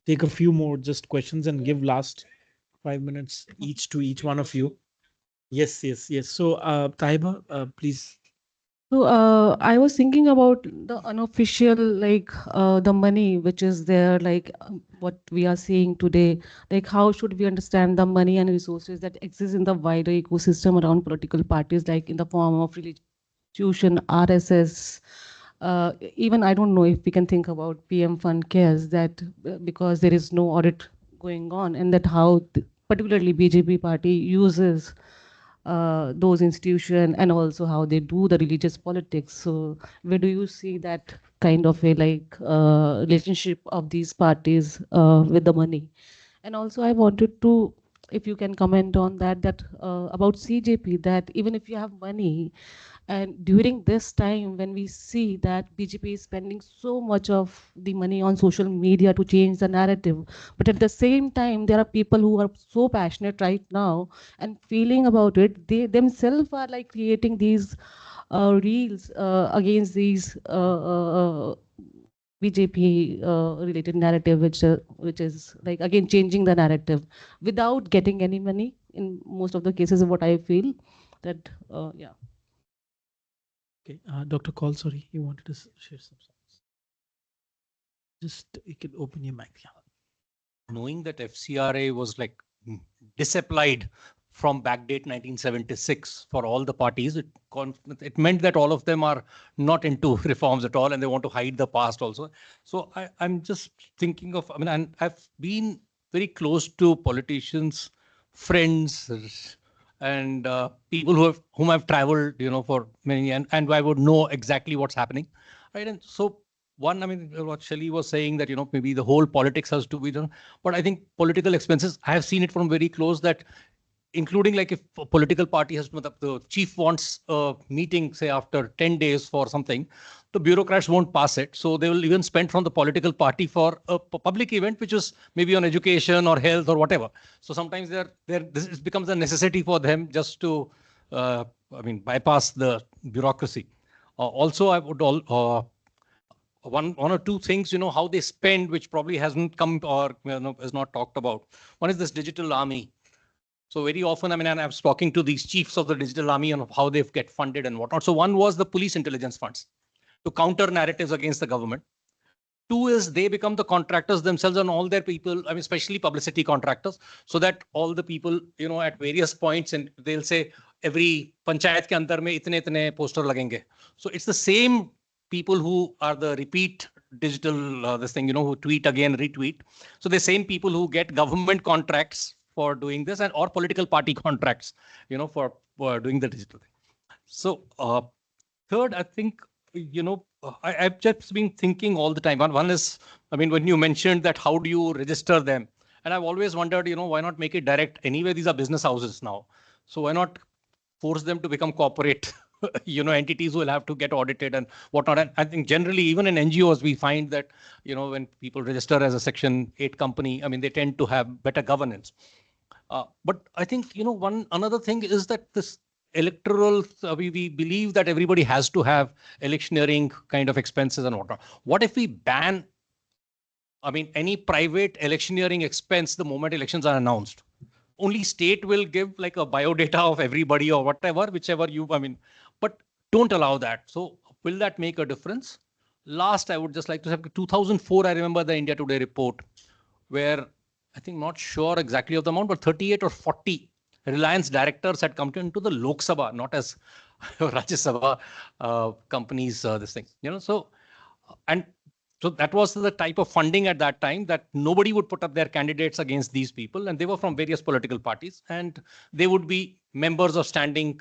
take a few more just questions and give last 5 minutes each to each one of you? Yes. So Taiba, please. So I was thinking about the unofficial, like the money which is there, like what we are seeing today. Like how should we understand the money and resources that exist in the wider ecosystem around political parties, like in the form of religion, institution, RSS. Even I don't know if we can think about PM fund cares that because there is no audit going on, and that how particularly BJP party uses those institutions, and also how they do the religious politics. So where do you see that kind of a like relationship of these parties with the money? And also I wanted to, if you can comment on that, about CJP, that even if you have money, and during this time when we see that BJP is spending so much of the money on social media to change the narrative, but at the same time there are people who are so passionate right now and feeling about it, they themselves are like creating these reels against these BJP related narrative, which is like again changing the narrative without getting any money in most of the cases. Of what I feel that yeah. Okay, Dr. Call, sorry, you wanted to share some thoughts. Just you can open your mic. Yeah. Knowing that FCRA was like disapplied from backdate 1976 for all the parties, it meant that all of them are not into reforms at all, and they want to hide the past also. So I'm just thinking of, I've been very close to politicians, friends, and people whom I've traveled, for many, and I would know exactly what's happening. Right. And so one, what Shelly was saying, that, maybe the whole politics has to be done. But I think political expenses, I have seen it from very close, that including like if a political party has, the chief wants a meeting, say after 10 days for something, the bureaucrats won't pass it. So they will even spend from the political party for a public event, which is maybe on education or health or whatever. So sometimes this becomes a necessity for them just to, bypass the bureaucracy. Also, I would one or two things, how they spend, which probably hasn't come or is not talked about. One is this digital army. So very often, and I was talking to these chiefs of the digital army on how they get funded and whatnot. So one was the police intelligence funds to counter narratives against the government. Two is they become the contractors themselves and all their people, especially publicity contractors, so that all the people, at various points, and they'll say every panchayat ke andar mein itne poster lagenge. So it's the same people who are the repeat digital, who tweet again, retweet. So the same people who get government contracts for doing this, and or political party contracts, for doing the digital thing. So third, I think, I've just been thinking all the time. One is, when you mentioned that, how do you register them? And I've always wondered, why not make it direct? Anyway, these are business houses now. So why not force them to become corporate, entities who will have to get audited and whatnot. And I think generally, even in NGOs, we find that, when people register as a Section 8 company, they tend to have better governance. But I think, another thing is that this electoral, we believe that everybody has to have electioneering kind of expenses and whatnot. What if we ban, any private electioneering expense the moment elections are announced? Only state will give like a biodata of everybody or whatever, whichever you, but don't allow that. So will that make a difference? Last, I would just like to say, 2004, I remember the India Today report, where I think, not sure exactly of the amount, but 38 or 40 Reliance directors had come into the Lok Sabha, not as Rajya Sabha companies, this thing, so So that was the type of funding at that time, that nobody would put up their candidates against these people, and they were from various political parties, and they would be members of standing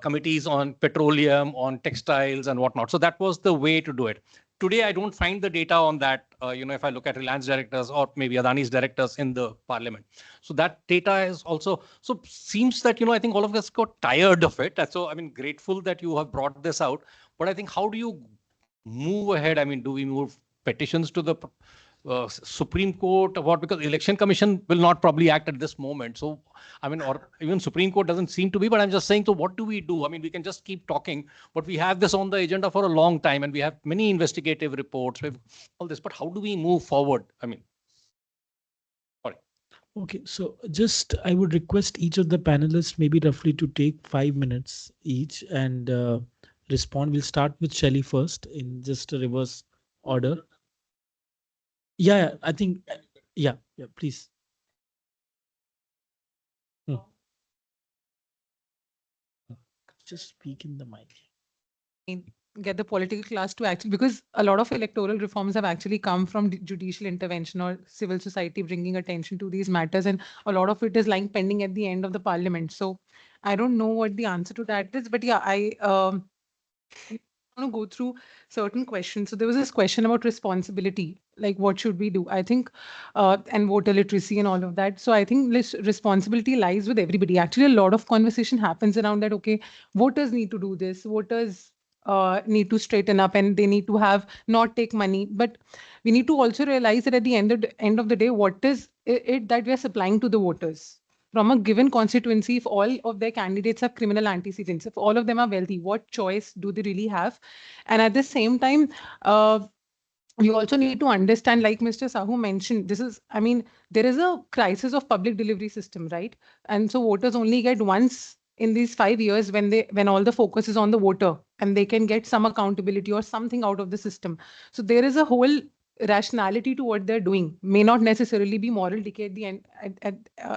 committees on petroleum, on textiles and whatnot. So that was the way to do it. Today, I don't find the data on that, if I look at Reliance directors or maybe Adani's directors in the parliament. So that data is also, so seems that, I think all of us got tired of it. And so, I mean, grateful that you have brought this out. But I think, how do you move ahead? I mean, do we move petitions to the Supreme Court or what? Because Election Commission will not probably act at this moment. So, I mean, or even Supreme Court doesn't seem to be, but I'm just saying, so what do we do? I mean, we can just keep talking, but we have this on the agenda for a long time, and we have many investigative reports, we have all this, but how do we move forward? I mean, sorry. Okay, so just I would request each of the panelists maybe roughly to take 5 minutes each and respond. We'll start with Shelly first in just a reverse order. Yeah, I think, yeah, please. Just speak in the mic. Get the political class to actually, because a lot of electoral reforms have actually come from judicial intervention or civil society bringing attention to these matters, and a lot of it is lying pending at the end of the parliament. So I don't know what the answer to that is, but yeah, I want to go through certain questions. So there was this question about responsibility, like what should we do? I think, and voter literacy and all of that. So I think this responsibility lies with everybody. Actually, a lot of conversation happens around that. Okay, voters need to do this. Voters need to straighten up, and they need to have not take money. But we need to also realize that at the end of the day, what is it that we are supplying to the voters? From a given constituency, if all of their candidates have criminal antecedents, if all of them are wealthy, what choice do they really have? And at the same time, we also need to understand, like Mr. Sahoo mentioned, there is a crisis of public delivery system, right? And so voters only get once in these 5 years when all the focus is on the voter, and they can get some accountability or something out of the system. So there is a whole rationality to what they're doing. May not necessarily be moral decay at the end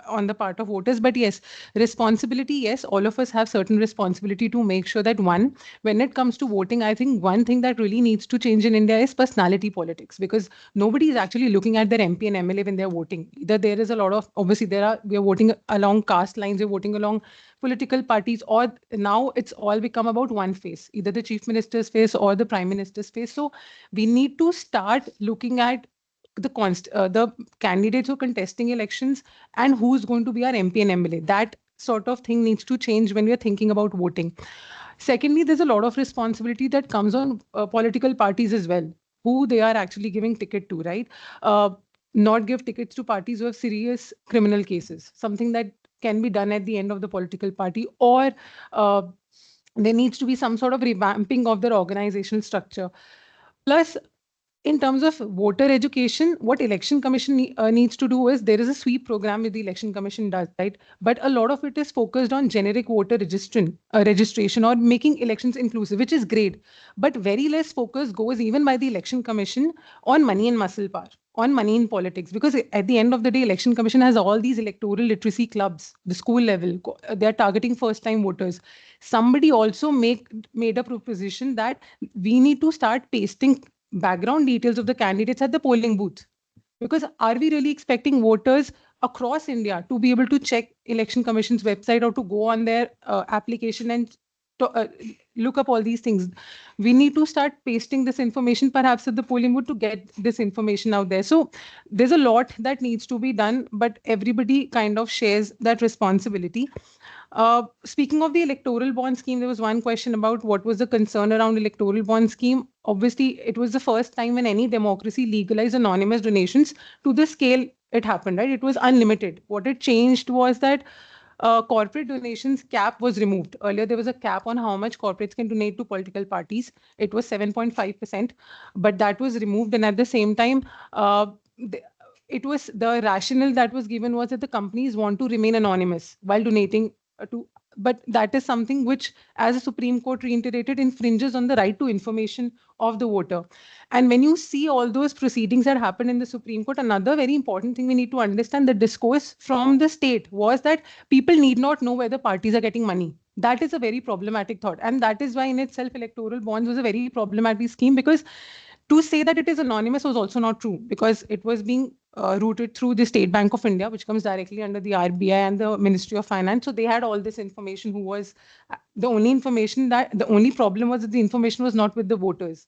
on the part of voters, but yes, responsibility. Yes, all of us have certain responsibility to make sure that when it comes to voting, I think one thing that really needs to change in India is personality politics, because nobody is actually looking at their MP and MLA when they're voting. Either there is a lot of, obviously we are voting along caste lines, we're voting along political parties, or now it's all become about one face, either the chief minister's face or the prime minister's face. So we need to start looking at the candidates who are contesting elections and who's going to be our MP and MLA. That sort of thing needs to change when we are thinking about voting. Secondly, there's a lot of responsibility that comes on political parties as well, who they are actually giving ticket to, right? Not give tickets to parties who have serious criminal cases, something that can be done at the end of the political party, or there needs to be some sort of revamping of their organizational structure. Plus, in terms of voter education, what Election Commission needs to do is, there is a sweep program that the Election Commission does, right? But a lot of it is focused on generic voter registration or making elections inclusive, which is great. But very less focus goes even by the Election Commission on money and muscle power, on money in politics. Because at the end of the day, Election Commission has all these electoral literacy clubs, the school level, they're targeting first-time voters. Somebody also made a proposition that we need to start pasting background details of the candidates at the polling booth. Because are we really expecting voters across India to be able to check Election Commission's website or to go on their application and look up all these things? We need to start pasting this information perhaps at the polling booth to get this information out there. So there's a lot that needs to be done, but everybody kind of shares that responsibility. Speaking of the electoral bond scheme, there was one question about what was the concern around electoral bond scheme. Obviously, it was the first time when any democracy legalized anonymous donations to the scale it happened, right? It was unlimited. What it changed was that corporate donations cap was removed. Earlier, there was a cap on how much corporates can donate to political parties. It was 7.5%, but that was removed. And at the same time, it was the rationale that was given was that the companies want to remain anonymous while donating but that is something which, as the Supreme Court reiterated, infringes on the right to information of the voter. And when you see all those proceedings that happened in the Supreme Court, another very important thing we need to understand, the discourse from the state was that people need not know where the parties are getting money. That is a very problematic thought. And that is why in itself electoral bonds was a very problematic scheme, because To say that it is anonymous was also not true, because it was being routed through the State Bank of India, which comes directly under the RBI and the Ministry of Finance. So they had all this information. Who was the only information that the only problem was that the information was not with the voters.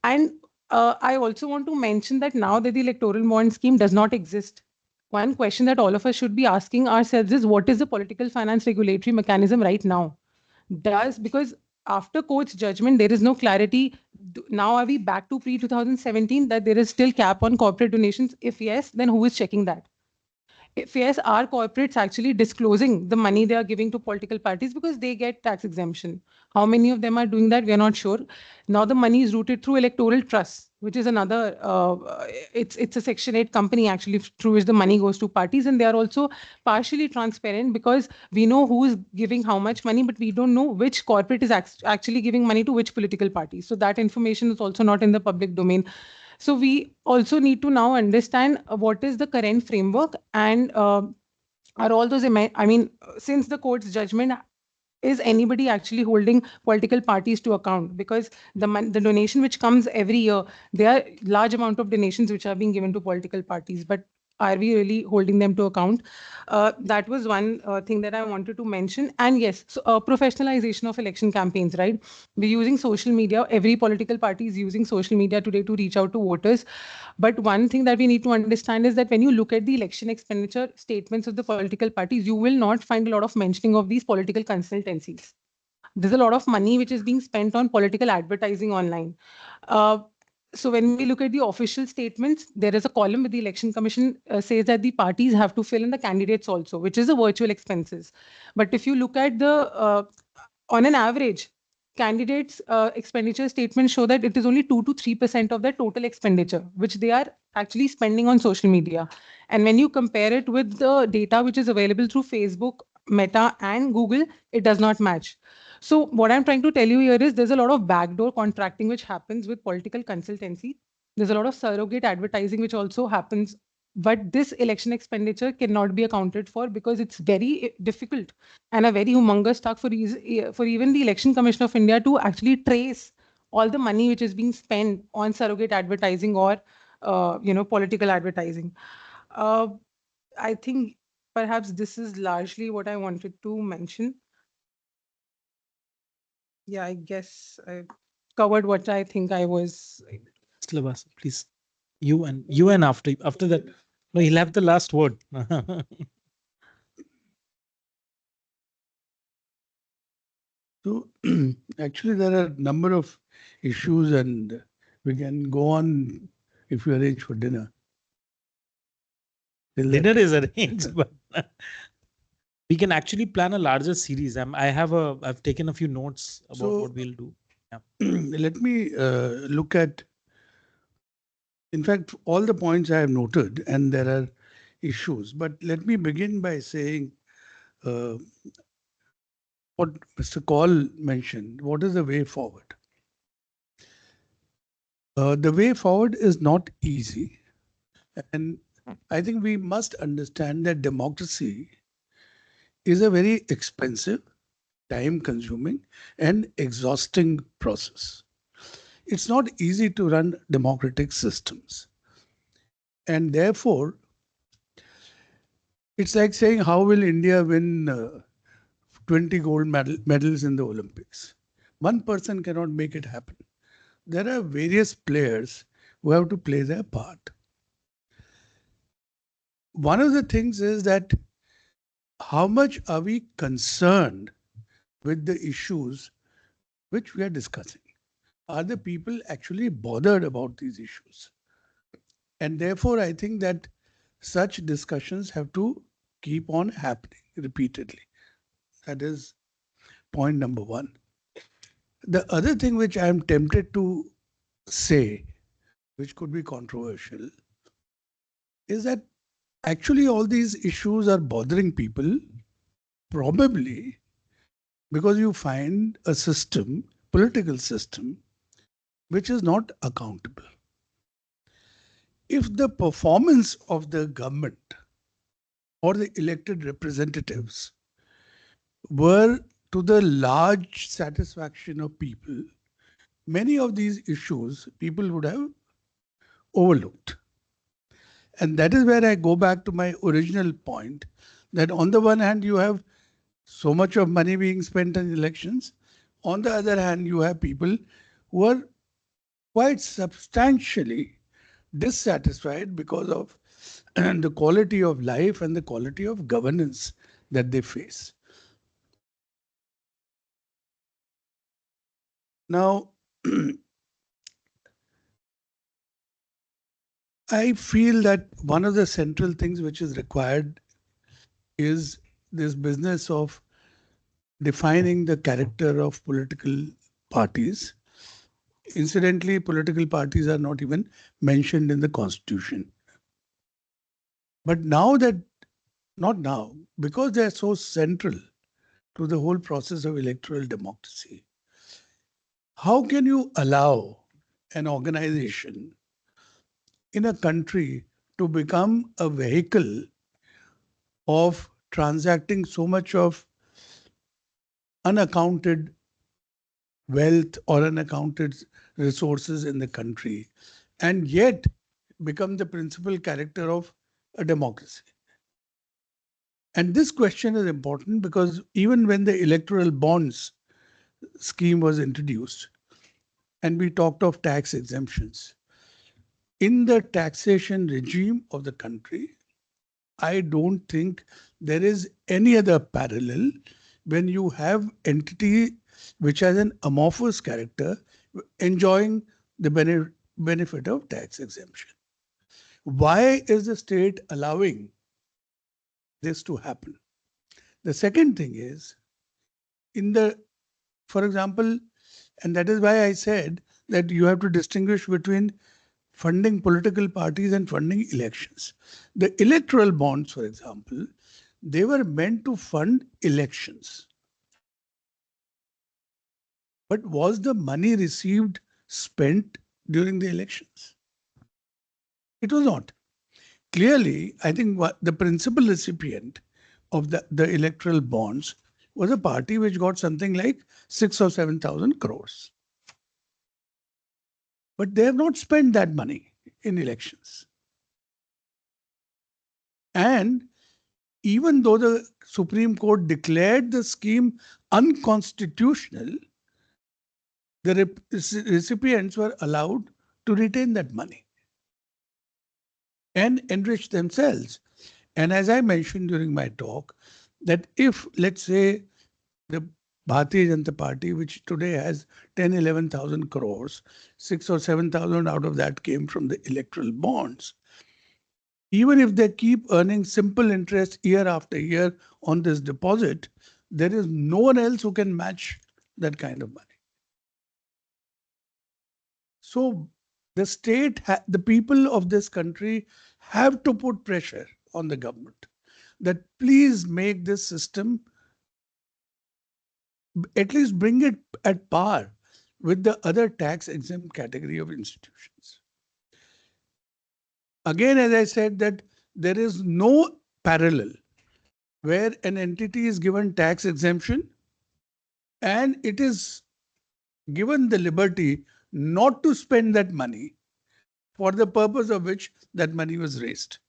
And I also want to mention that now that the electoral bond scheme does not exist, one question that all of us should be asking ourselves is, what is the political finance regulatory mechanism right now? Because after court's judgment, there is no clarity. Now are we back to pre 2017 that there is still cap on corporate donations? If yes, then who is checking that? If yes, are corporates actually disclosing the money they are giving to political parties because they get tax exemption? How many of them are doing that? We are not sure. Now the money is routed through electoral trusts, which is another, it's a Section 8 company actually through which the money goes to parties. And they are also partially transparent because we know who is giving how much money, but we don't know which corporate is actually giving money to which political party. So that information is also not in the public domain. So we also need to now understand what is the current framework, and are all those, since the court's judgment, is anybody actually holding political parties to account? Because the donation which comes every year, there are large amount of donations which are being given to political parties, but are we really holding them to account? That was one thing that I wanted to mention. And yes, so professionalization of election campaigns, right? We're using social media. Every political party is using social media today to reach out to voters. But one thing that we need to understand is that when you look at the election expenditure statements of the political parties, you will not find a lot of mentioning of these political consultancies. There's a lot of money which is being spent on political advertising online. So when we look at the official statements, there is a column where the Election Commission says that the parties have to fill in the candidates also, which is the virtual expenses. But if you look at on an average, candidates' expenditure statements show that it is only 2 to 3% of their total expenditure, which they are actually spending on social media. And when you compare it with the data which is available through Facebook, Meta, and Google, it does not match. So what I'm trying to tell you here is there's a lot of backdoor contracting which happens with political consultancy. There's a lot of surrogate advertising which also happens. But this election expenditure cannot be accounted for because it's very difficult and a very humongous task for even the Election Commission of India to actually trace all the money which is being spent on surrogate advertising or political advertising. I think perhaps this is largely what I wanted to mention. Yeah, I guess I covered what I think I was. Lavasa, please. You and after that, no, he'll have the last word. So actually, there are a number of issues, and we can go on if you arrange for dinner. Dinner is arranged, but we can actually plan a larger series. I've taken a few notes about what we'll do. Yeah. Let me look at, in fact, all the points I have noted, and there are issues. But let me begin by saying what Mr. Kaul mentioned. What is the way forward? The way forward is not easy. And I think we must understand that democracy is a very expensive, time-consuming, and exhausting process. It's not easy to run democratic systems. And therefore, it's like saying, how will India win 20 gold medals in the Olympics? One person cannot make it happen. There are various players who have to play their part. One of the things is that how much are we concerned with the issues which we are discussing? Are the people actually bothered about these issues? And therefore, I think that such discussions have to keep on happening repeatedly. That is point number one. The other thing which I am tempted to say, which could be controversial, is that actually all these issues are bothering people probably because you find a system, political system, which is not accountable. If the performance of the government or the elected representatives were to the large satisfaction of people, many of these issues people would have overlooked. And that is where I go back to my original point, that on the one hand, you have so much of money being spent on elections. On the other hand, you have people who are quite substantially dissatisfied because of the quality of life and the quality of governance that they face. Now, I feel that one of the central things which is required is this business of defining the character of political parties. Incidentally, political parties are not even mentioned in the constitution. But now that, not now, because they are so central to the whole process of electoral democracy, how can you allow an organization in a country to become a vehicle of transacting so much of unaccounted wealth or unaccounted resources in the country, and yet become the principal character of a democracy? And this question is important because even when the electoral bonds scheme was introduced and we talked of tax exemptions, in the taxation regime of the country, I don't think there is any other parallel when you have entity which has an amorphous character enjoying the benefit of tax exemption. Why is the state allowing this to happen? The second thing is, for example, and that is why I said that you have to distinguish between funding political parties and funding elections. The electoral bonds, for example, they were meant to fund elections. But was the money received spent during the elections? It was not. Clearly, I think the principal recipient of the electoral bonds was a party which got something like 6,000 or 7,000 crores. But they have not spent that money in elections. And even though the Supreme Court declared the scheme unconstitutional, the recipients were allowed to retain that money and enrich themselves. And as I mentioned during my talk, that if, let's say, the Bharatiya Janata Party, which today has 10, 11,000 crores, 6 or 7,000 out of that came from the electoral bonds. Even if they keep earning simple interest year after year on this deposit, there is no one else who can match that kind of money. So the state, the people of this country have to put pressure on the government that please make this system, at least bring it at par with the other tax exempt category of institutions. Again, as I said, that there is no parallel where an entity is given tax exemption and it is given the liberty not to spend that money for the purpose of which that money was raised.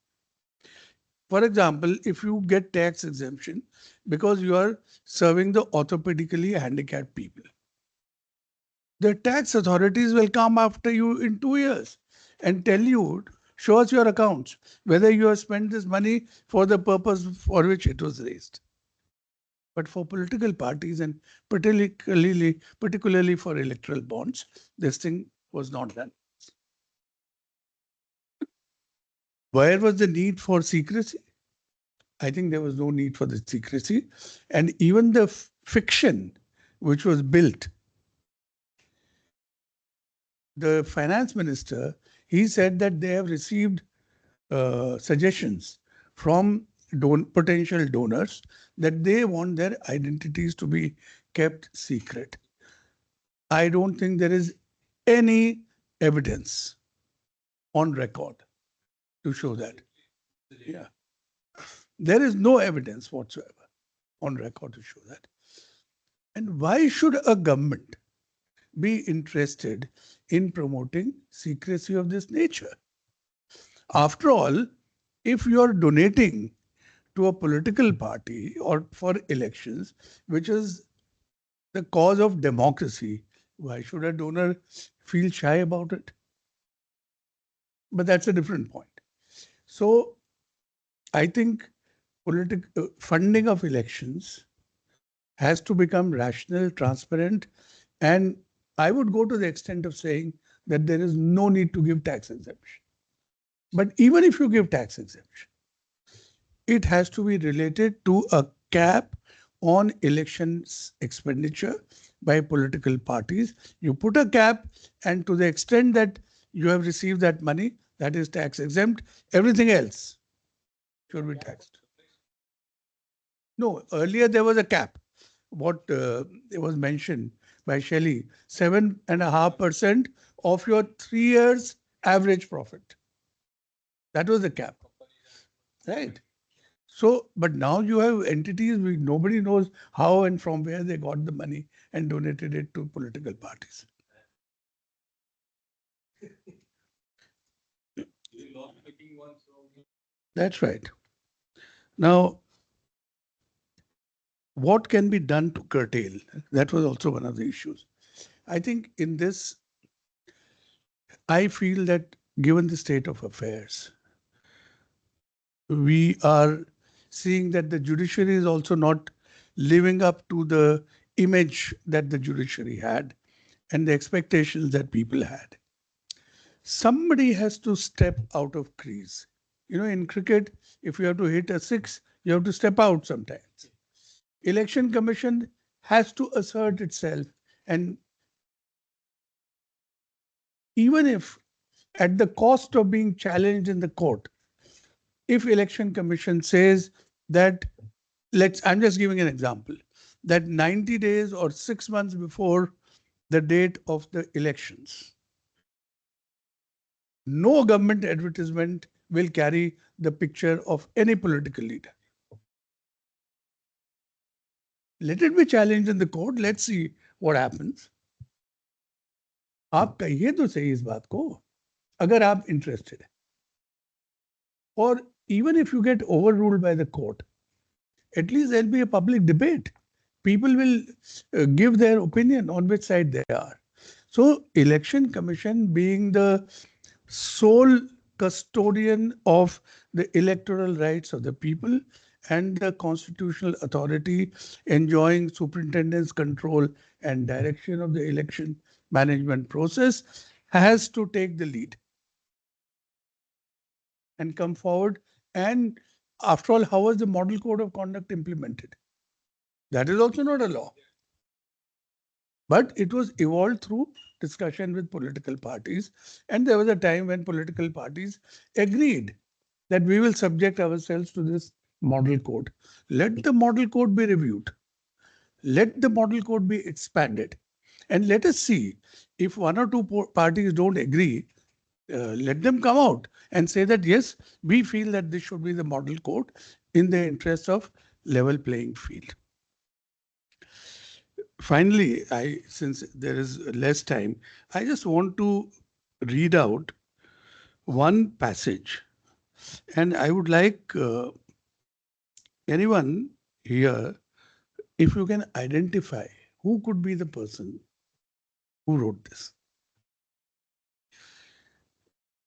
For example, if you get tax exemption because you are serving the orthopedically handicapped people, the tax authorities will come after you in 2 years and tell you, show us your accounts, whether you have spent this money for the purpose for which it was raised. But for political parties and particularly for electoral bonds, this thing was not done. Where was the need for secrecy? I think there was no need for the secrecy. And even the fiction which was built, the finance minister, he said that they have received suggestions from potential donors that they want their identities to be kept secret. I don't think there is any evidence on record to show that. Yeah. There is no evidence whatsoever on record to show that. And why should a government, be interested in promoting secrecy of this nature? After all, if you are donating to a political party or for elections, which is the cause of democracy, why should a donor feel shy about it? But that's a different point. So I think funding of elections has to become rational, transparent, and I would go to the extent of saying that there is no need to give tax exemption. But even if you give tax exemption, it has to be related to a cap on elections expenditure by political parties. You put a cap, and to the extent that you have received that money, that is tax exempt, everything else should be taxed. No, earlier there was a cap. What it was mentioned by Shelly, 7.5% of your 3 years average profit. That was the cap, right? So, but now you have entities, nobody knows how and from where they got the money and donated it to political parties. That's right. Now, what can be done to curtail? That was also one of the issues. I think in this, I feel that given the state of affairs, we are seeing that the judiciary is also not living up to the image that the judiciary had and the expectations that people had. Somebody has to step out of crease. You know, in cricket, if you have to hit a six, you have to step out sometimes. Election Commission has to assert itself, and even if at the cost of being challenged in the court, if Election Commission says that, I'm just giving an example, that 90 days or 6 months before the date of the elections, no government advertisement will carry the picture of any political leader. Let it be challenged in the court. Let's see what happens. आप कहिए तो सही इस बात को, अगर आप interested है. Or even if you get overruled by the court, at least there'll be a public debate. People will give their opinion on which side they are. So Election Commission, being the sole custodian of the electoral rights of the people and the constitutional authority enjoying superintendent's control and direction of the election management process, has to take the lead and come forward. And after all, how was the model code of conduct implemented? That is also not a law. But it was evolved through discussion with political parties. And there was a time when political parties agreed that we will subject ourselves to this model code. Let the model code be reviewed. Let the model code be expanded. And let us see if one or two parties don't agree, let them come out and say that, yes, we feel that this should be the model code in the interest of level playing field. Finally, since there is less time, I just want to read out one passage. And I would like anyone here, if you can identify who could be the person who wrote this.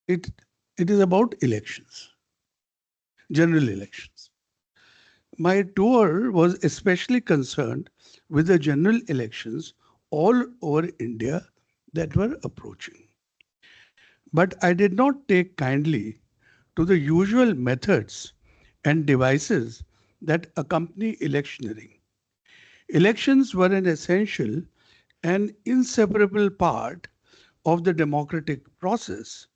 It is about elections, general elections. My tour was especially concerned with the general elections all over India that were approaching. But I did not take kindly to the usual methods and devices that accompany electioneering. Elections were an essential and inseparable part of the democratic process,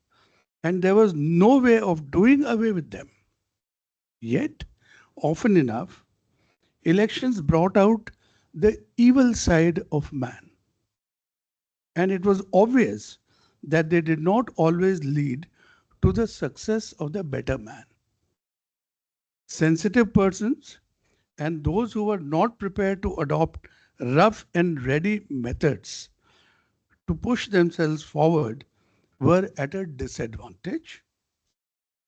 and there was no way of doing away with them. Yet, often enough, elections brought out the evil side of man. And it was obvious that they did not always lead to the success of the better man. Sensitive persons and those who were not prepared to adopt rough and ready methods to push themselves forward were at a disadvantage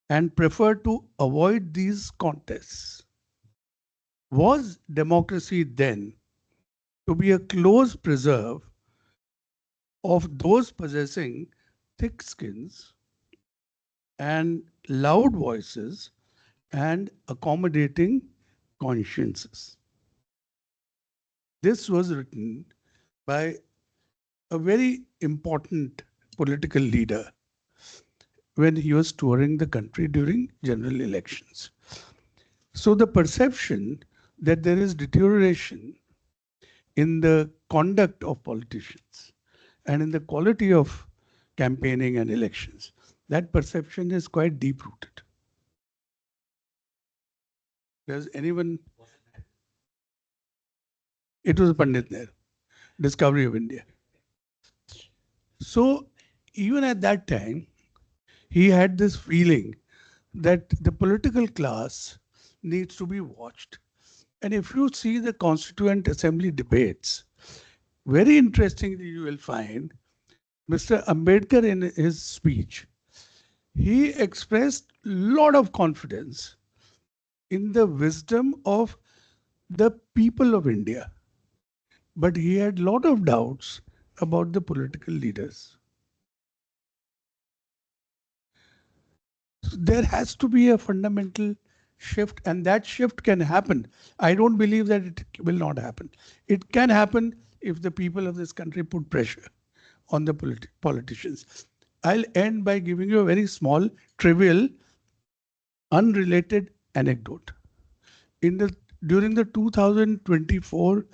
and preferred to avoid these contests. Was democracy then to be a close preserve of those possessing thick skins and loud voices and accommodating consciences? This was written by a very important political leader when he was touring the country during general elections. So the perception that there is deterioration in the conduct of politicians and in the quality of campaigning and elections, that perception is quite deep-rooted. Does anyone? It was Pandit Nehru, Discovery of India. So even at that time, he had this feeling that the political class needs to be watched. And if you see the Constituent Assembly debates, very interestingly, you will find Mr. Ambedkar in his speech, he expressed a lot of confidence in the wisdom of the people of India. But he had a lot of doubts about the political leaders. So there has to be a fundamental shift, and that shift can happen. I don't believe that it will not happen. It can happen if the people of this country put pressure on the politicians. I'll end by giving you a very small, trivial, unrelated anecdote. During the 2024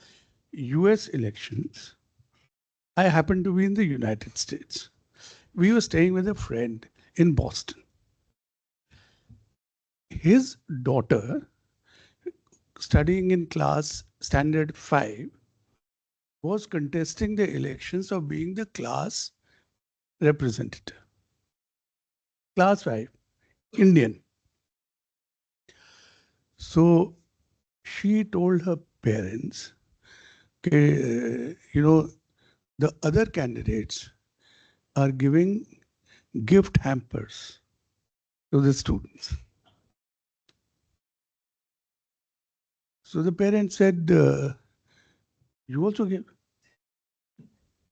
US elections, I happened to be in the United States. We were staying with a friend in Boston. His daughter, studying in class standard 5, was contesting the elections of being the class representative. Class 5, Indian. So she told her parents, the other candidates are giving gift hampers to the students. So the parents said, you also give?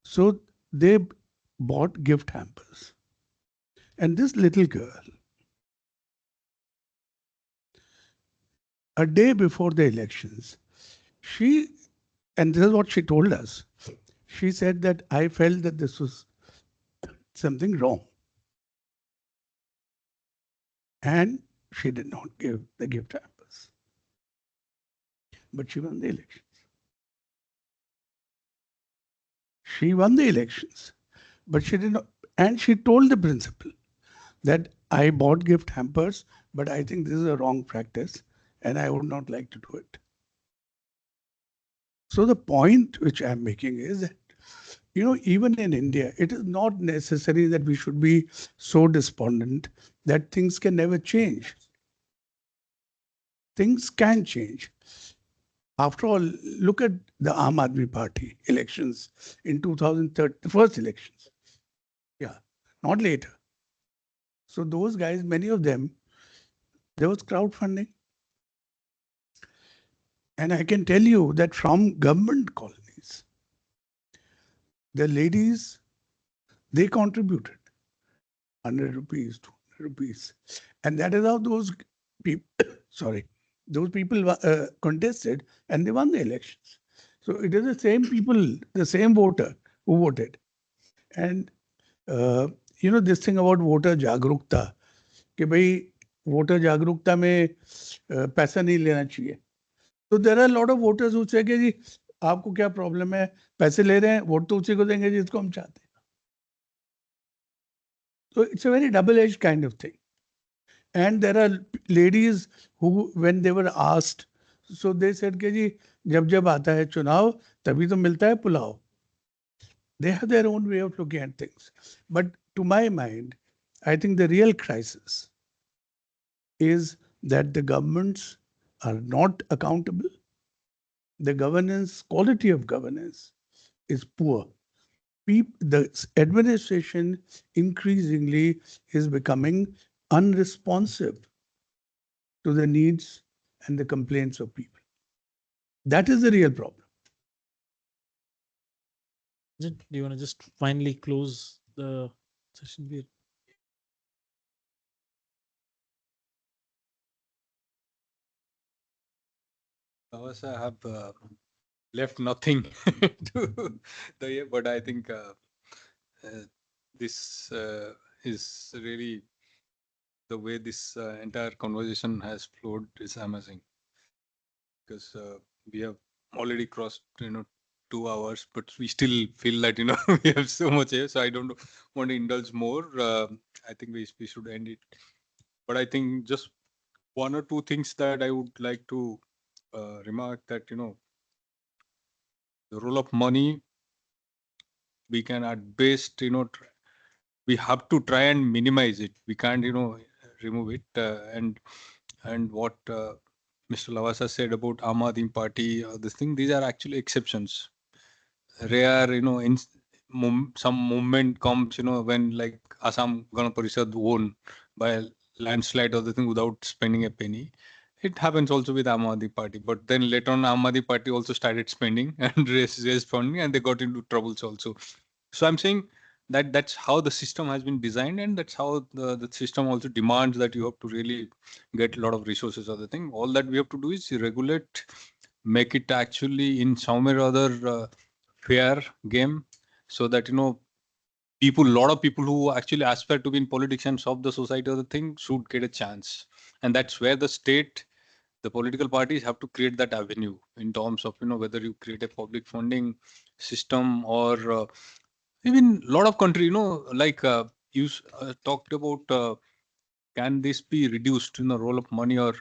So they bought gift hampers. And this little girl, a day before the elections, and this is what she told us, she said that I felt that this was something wrong. And she did not give the gift hampers. But she won the elections. She won the elections, but she did not. And she told the principal that I bought gift hampers, but I think this is a wrong practice and I would not like to do it. So the point which I'm making is that, even in India, it is not necessary that we should be so despondent that things can never change. Things can change. After all, look at the Aam Aadmi Party elections in 2013, the first elections. Yeah, not later. So those guys, many of them, there was crowdfunding. And I can tell you that from government colonies, the ladies, they contributed 100 rupees, 200 rupees. And that is how those people, those people contested and they won the elections. So it is the same people, the same voter who voted. And, this thing about voter jagrukta, कि भाई voter jagrukta में पैसा नहीं लेना चाहिए. So there are a lot of voters who say कि जी आपको क्या प्रॉब्लम है, पैसे ले रहे हैं, वोट तो उसी को देंगे जिसको हम चाहते हैं. So it's a very double-edged kind of thing. And there are ladies who, when they were asked, so they said कि जी जब आता है चुनाव तभी तो मिलता है pulao. They have their own way of looking at things. But to my mind, I think the real crisis is that the governments are not accountable. The governance, quality of governance is poor. the administration increasingly is becoming unresponsive to the needs and the complaints of people. That is the real problem. Do you want to just finally close the session here? Lavasa, I have left nothing to the year, but I think this is really the way this entire conversation has flowed is amazing, because we have already crossed 2 hours, but we still feel that we have so much here. So I don't want to indulge more. I think we should end it. But I think just one or two things that I would like to remark, that the role of money, we can at best we have to try and minimize it. We can't remove it. And what Mr. Lavasa said about Aam Aadmi Party, this thing, these are actually exceptions. Rare, in some movement comes, when like Assam Gana Parishad won by a landslide or the thing without spending a penny. It happens also with Aam Aadmi Party. But then later on, Aam Aadmi Party also started spending and raised funding, and they got into troubles also. So I'm saying that that's how the system has been designed, and that's how the system also demands that you have to really get a lot of resources or the thing. All that we have to do is regulate, make it actually in some or other fair game, so that people, a lot of people who actually aspire to be in politics and solve the society or the thing should get a chance. And that's where the state, the political parties have to create that avenue in terms of whether you create a public funding system or even a lot of country, like you talked about, can this be reduced in the role of money, or a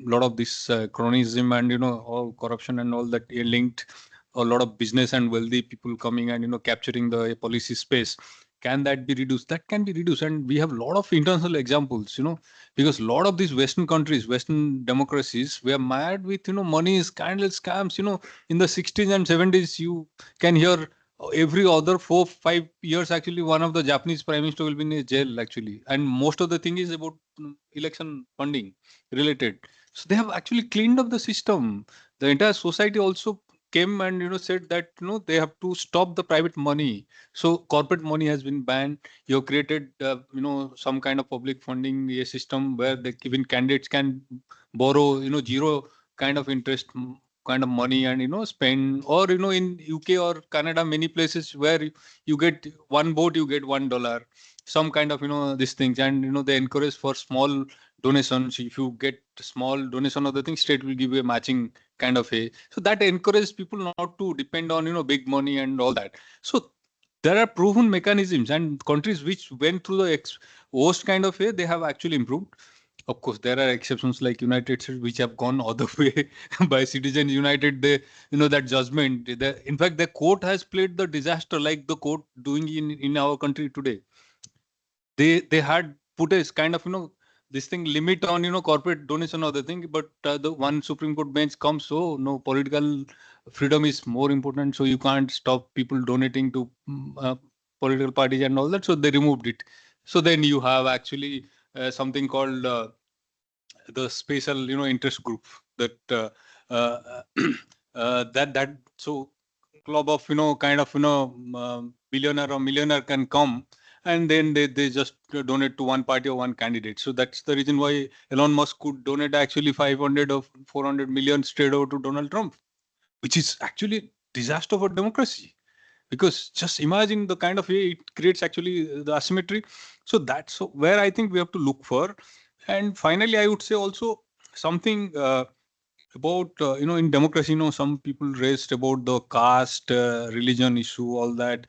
lot of this cronyism and all corruption and all that linked, a lot of business and wealthy people coming and capturing the policy space. Can that be reduced? That can be reduced, and we have a lot of international examples, because a lot of these Western countries, Western democracies, were mad with money, scandal, scams. In the 60s and 70s, you can hear every other 4-5 years actually one of the Japanese prime minister will be in a jail actually, and most of the thing is about election funding related. So they have actually cleaned up the system. The entire society also came and said that they have to stop the private money. So corporate money has been banned. You have created some kind of public funding a system where even candidates can borrow zero kind of interest kind of money and spend, or in UK or Canada, many places where you get one vote, you get $1, some kind of these things. And they encourage for small donations. If you get small donation of the thing, state will give you a matching kind of a, so that encourages people not to depend on big money and all that. So there are proven mechanisms, and countries which went through the worst kind of way, they have actually improved. Of course, there are exceptions like United States, which have gone other way by Citizens United. They, that judgment. In fact, the court has played the disaster like the court doing in our country today. They had put a kind of this thing limit on corporate donation or the thing, but the one Supreme Court bench comes, so no, political freedom is more important, so you can't stop people donating to political parties and all that. So they removed it. So then you have actually something called the special interest group that uh, that so club of kind of billionaire or millionaire can come, and then they just donate to one party or one candidate. So that's the reason why Elon Musk could donate actually 500 or 400 million straight over to Donald Trump, which is actually disaster for democracy, because just imagine the kind of way it creates actually the asymmetry. So that's where I think we have to look for. And finally, I would say also something about in democracy, some people raised about the caste religion issue, all that.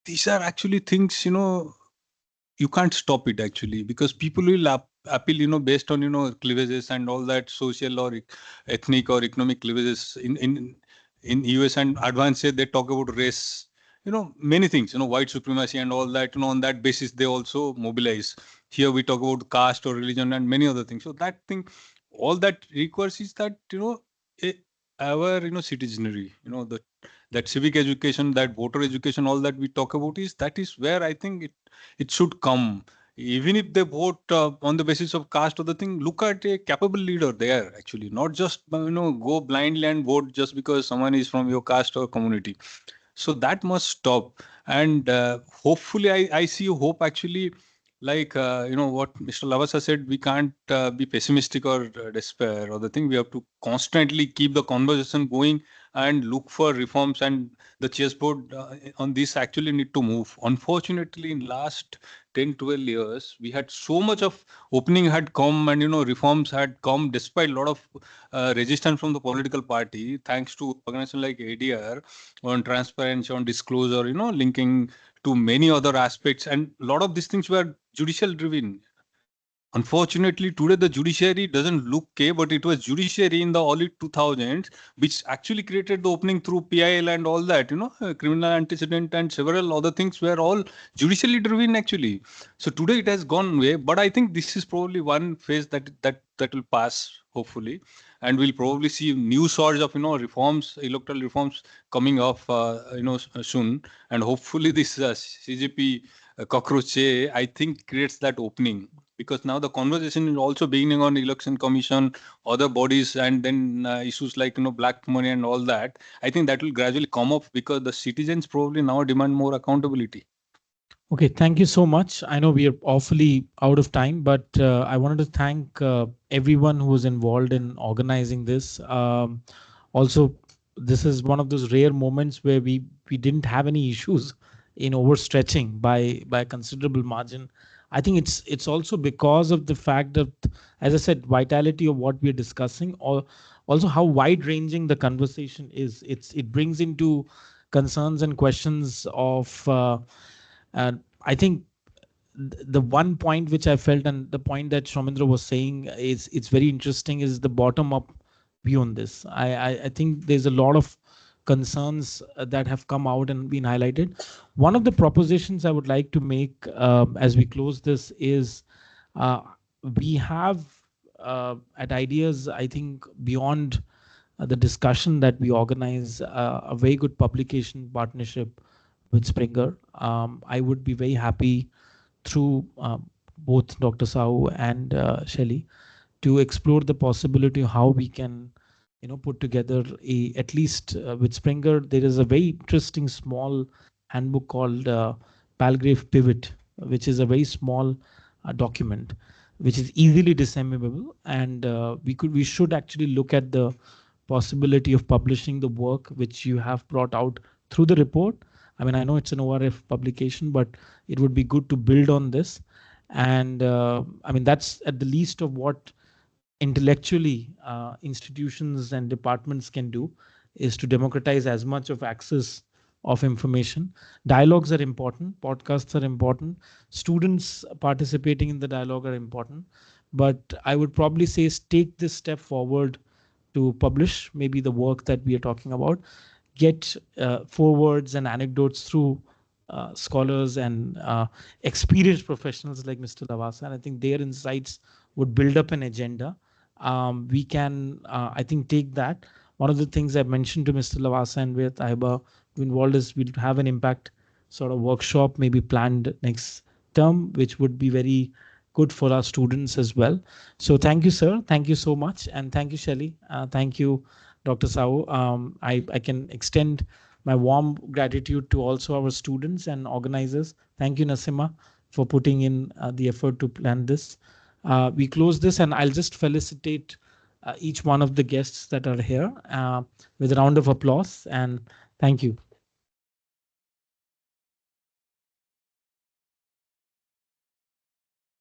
These are actually things you can't stop it actually, because people will appeal based on cleavages and all that, social or ethnic or economic cleavages in US and advanced state. They talk about race, many things, white supremacy and all that. On that basis they also mobilize. Here we talk about caste or religion and many other things. So that thing, all that requires is that our citizenry, that civic education, that voter education, all that we talk about that is where I think it should come. Even if they vote on the basis of caste or the thing, look at a capable leader there actually, not just go blindly and vote just because someone is from your caste or community. So that must stop. And hopefully I see hope actually, like what Mr. Lavasa said, we can't be pessimistic or despair or the thing. We have to constantly keep the conversation going and look for reforms, and the chessboard on this actually need to move. Unfortunately, in last 10-12 years, we had so much of opening had come, and reforms had come despite a lot of resistance from the political party, thanks to organizations like ADR on transparency, on disclosure, linking to many other aspects. And a lot of these things were judicial driven. Unfortunately, today the judiciary doesn't look okay, but it was judiciary in the early 2000s which actually created the opening through PIL and all that, criminal antecedent and several other things were all judicially driven actually. So today it has gone away, but I think this is probably one phase that will pass hopefully, and we'll probably see new surge of reforms, electoral reforms coming off soon, and hopefully this CGP cockroach, I think creates that opening, because now the conversation is also beginning on election commission, other bodies, and then issues like black money and all that. I think that will gradually come up because the citizens probably now demand more accountability. Okay, thank you so much. I know we are awfully out of time, but I wanted to thank everyone who was involved in organizing this. Also, this is one of those rare moments where we didn't have any issues in overstretching by a considerable margin. I think it's also because of the fact that, as I said, vitality of what we're discussing, or also how wide-ranging the conversation is. It brings into concerns and questions of. And I think the one point which I felt, and the point that Shomindra was saying is it's very interesting, is the bottom up view on this. I think there's a lot of concerns that have come out and been highlighted. One of the propositions I would like to make as we close this is uh, we have at Ideas, I think beyond the discussion that we organize, a very good publication partnership with Springer. I would be very happy through both Dr. Sahoo and Shelly to explore the possibility of how we can, put together at least with Springer. There is a very interesting small handbook called Palgrave Pivot, which is a very small document, which is easily disseminable, and we should actually look at the possibility of publishing the work which you have brought out through the report. I mean, I know it's an ORF publication, but it would be good to build on this. And I mean, that's at the least of what intellectually institutions and departments can do, is to democratize as much of access of information. Dialogues are important, podcasts are important, students participating in the dialogue are important. But I would probably say take this step forward to publish maybe the work that we are talking about, get forewords and anecdotes through scholars and experienced professionals like Mr. Lavasa. And I think their insights would build up an agenda. We can, I think, take that. One of the things I mentioned to Mr. Lavasa and with IBA involved is we'll have an impact sort of workshop maybe planned next term, which would be very good for our students as well. So thank you, sir. Thank you so much. And thank you, Shelly. Thank you, Dr. Sahoo. I can extend my warm gratitude to also our students and organizers. Thank you, Nasima, for putting in the effort to plan this. We close this, and I'll just felicitate each one of the guests that are here with a round of applause. And thank you.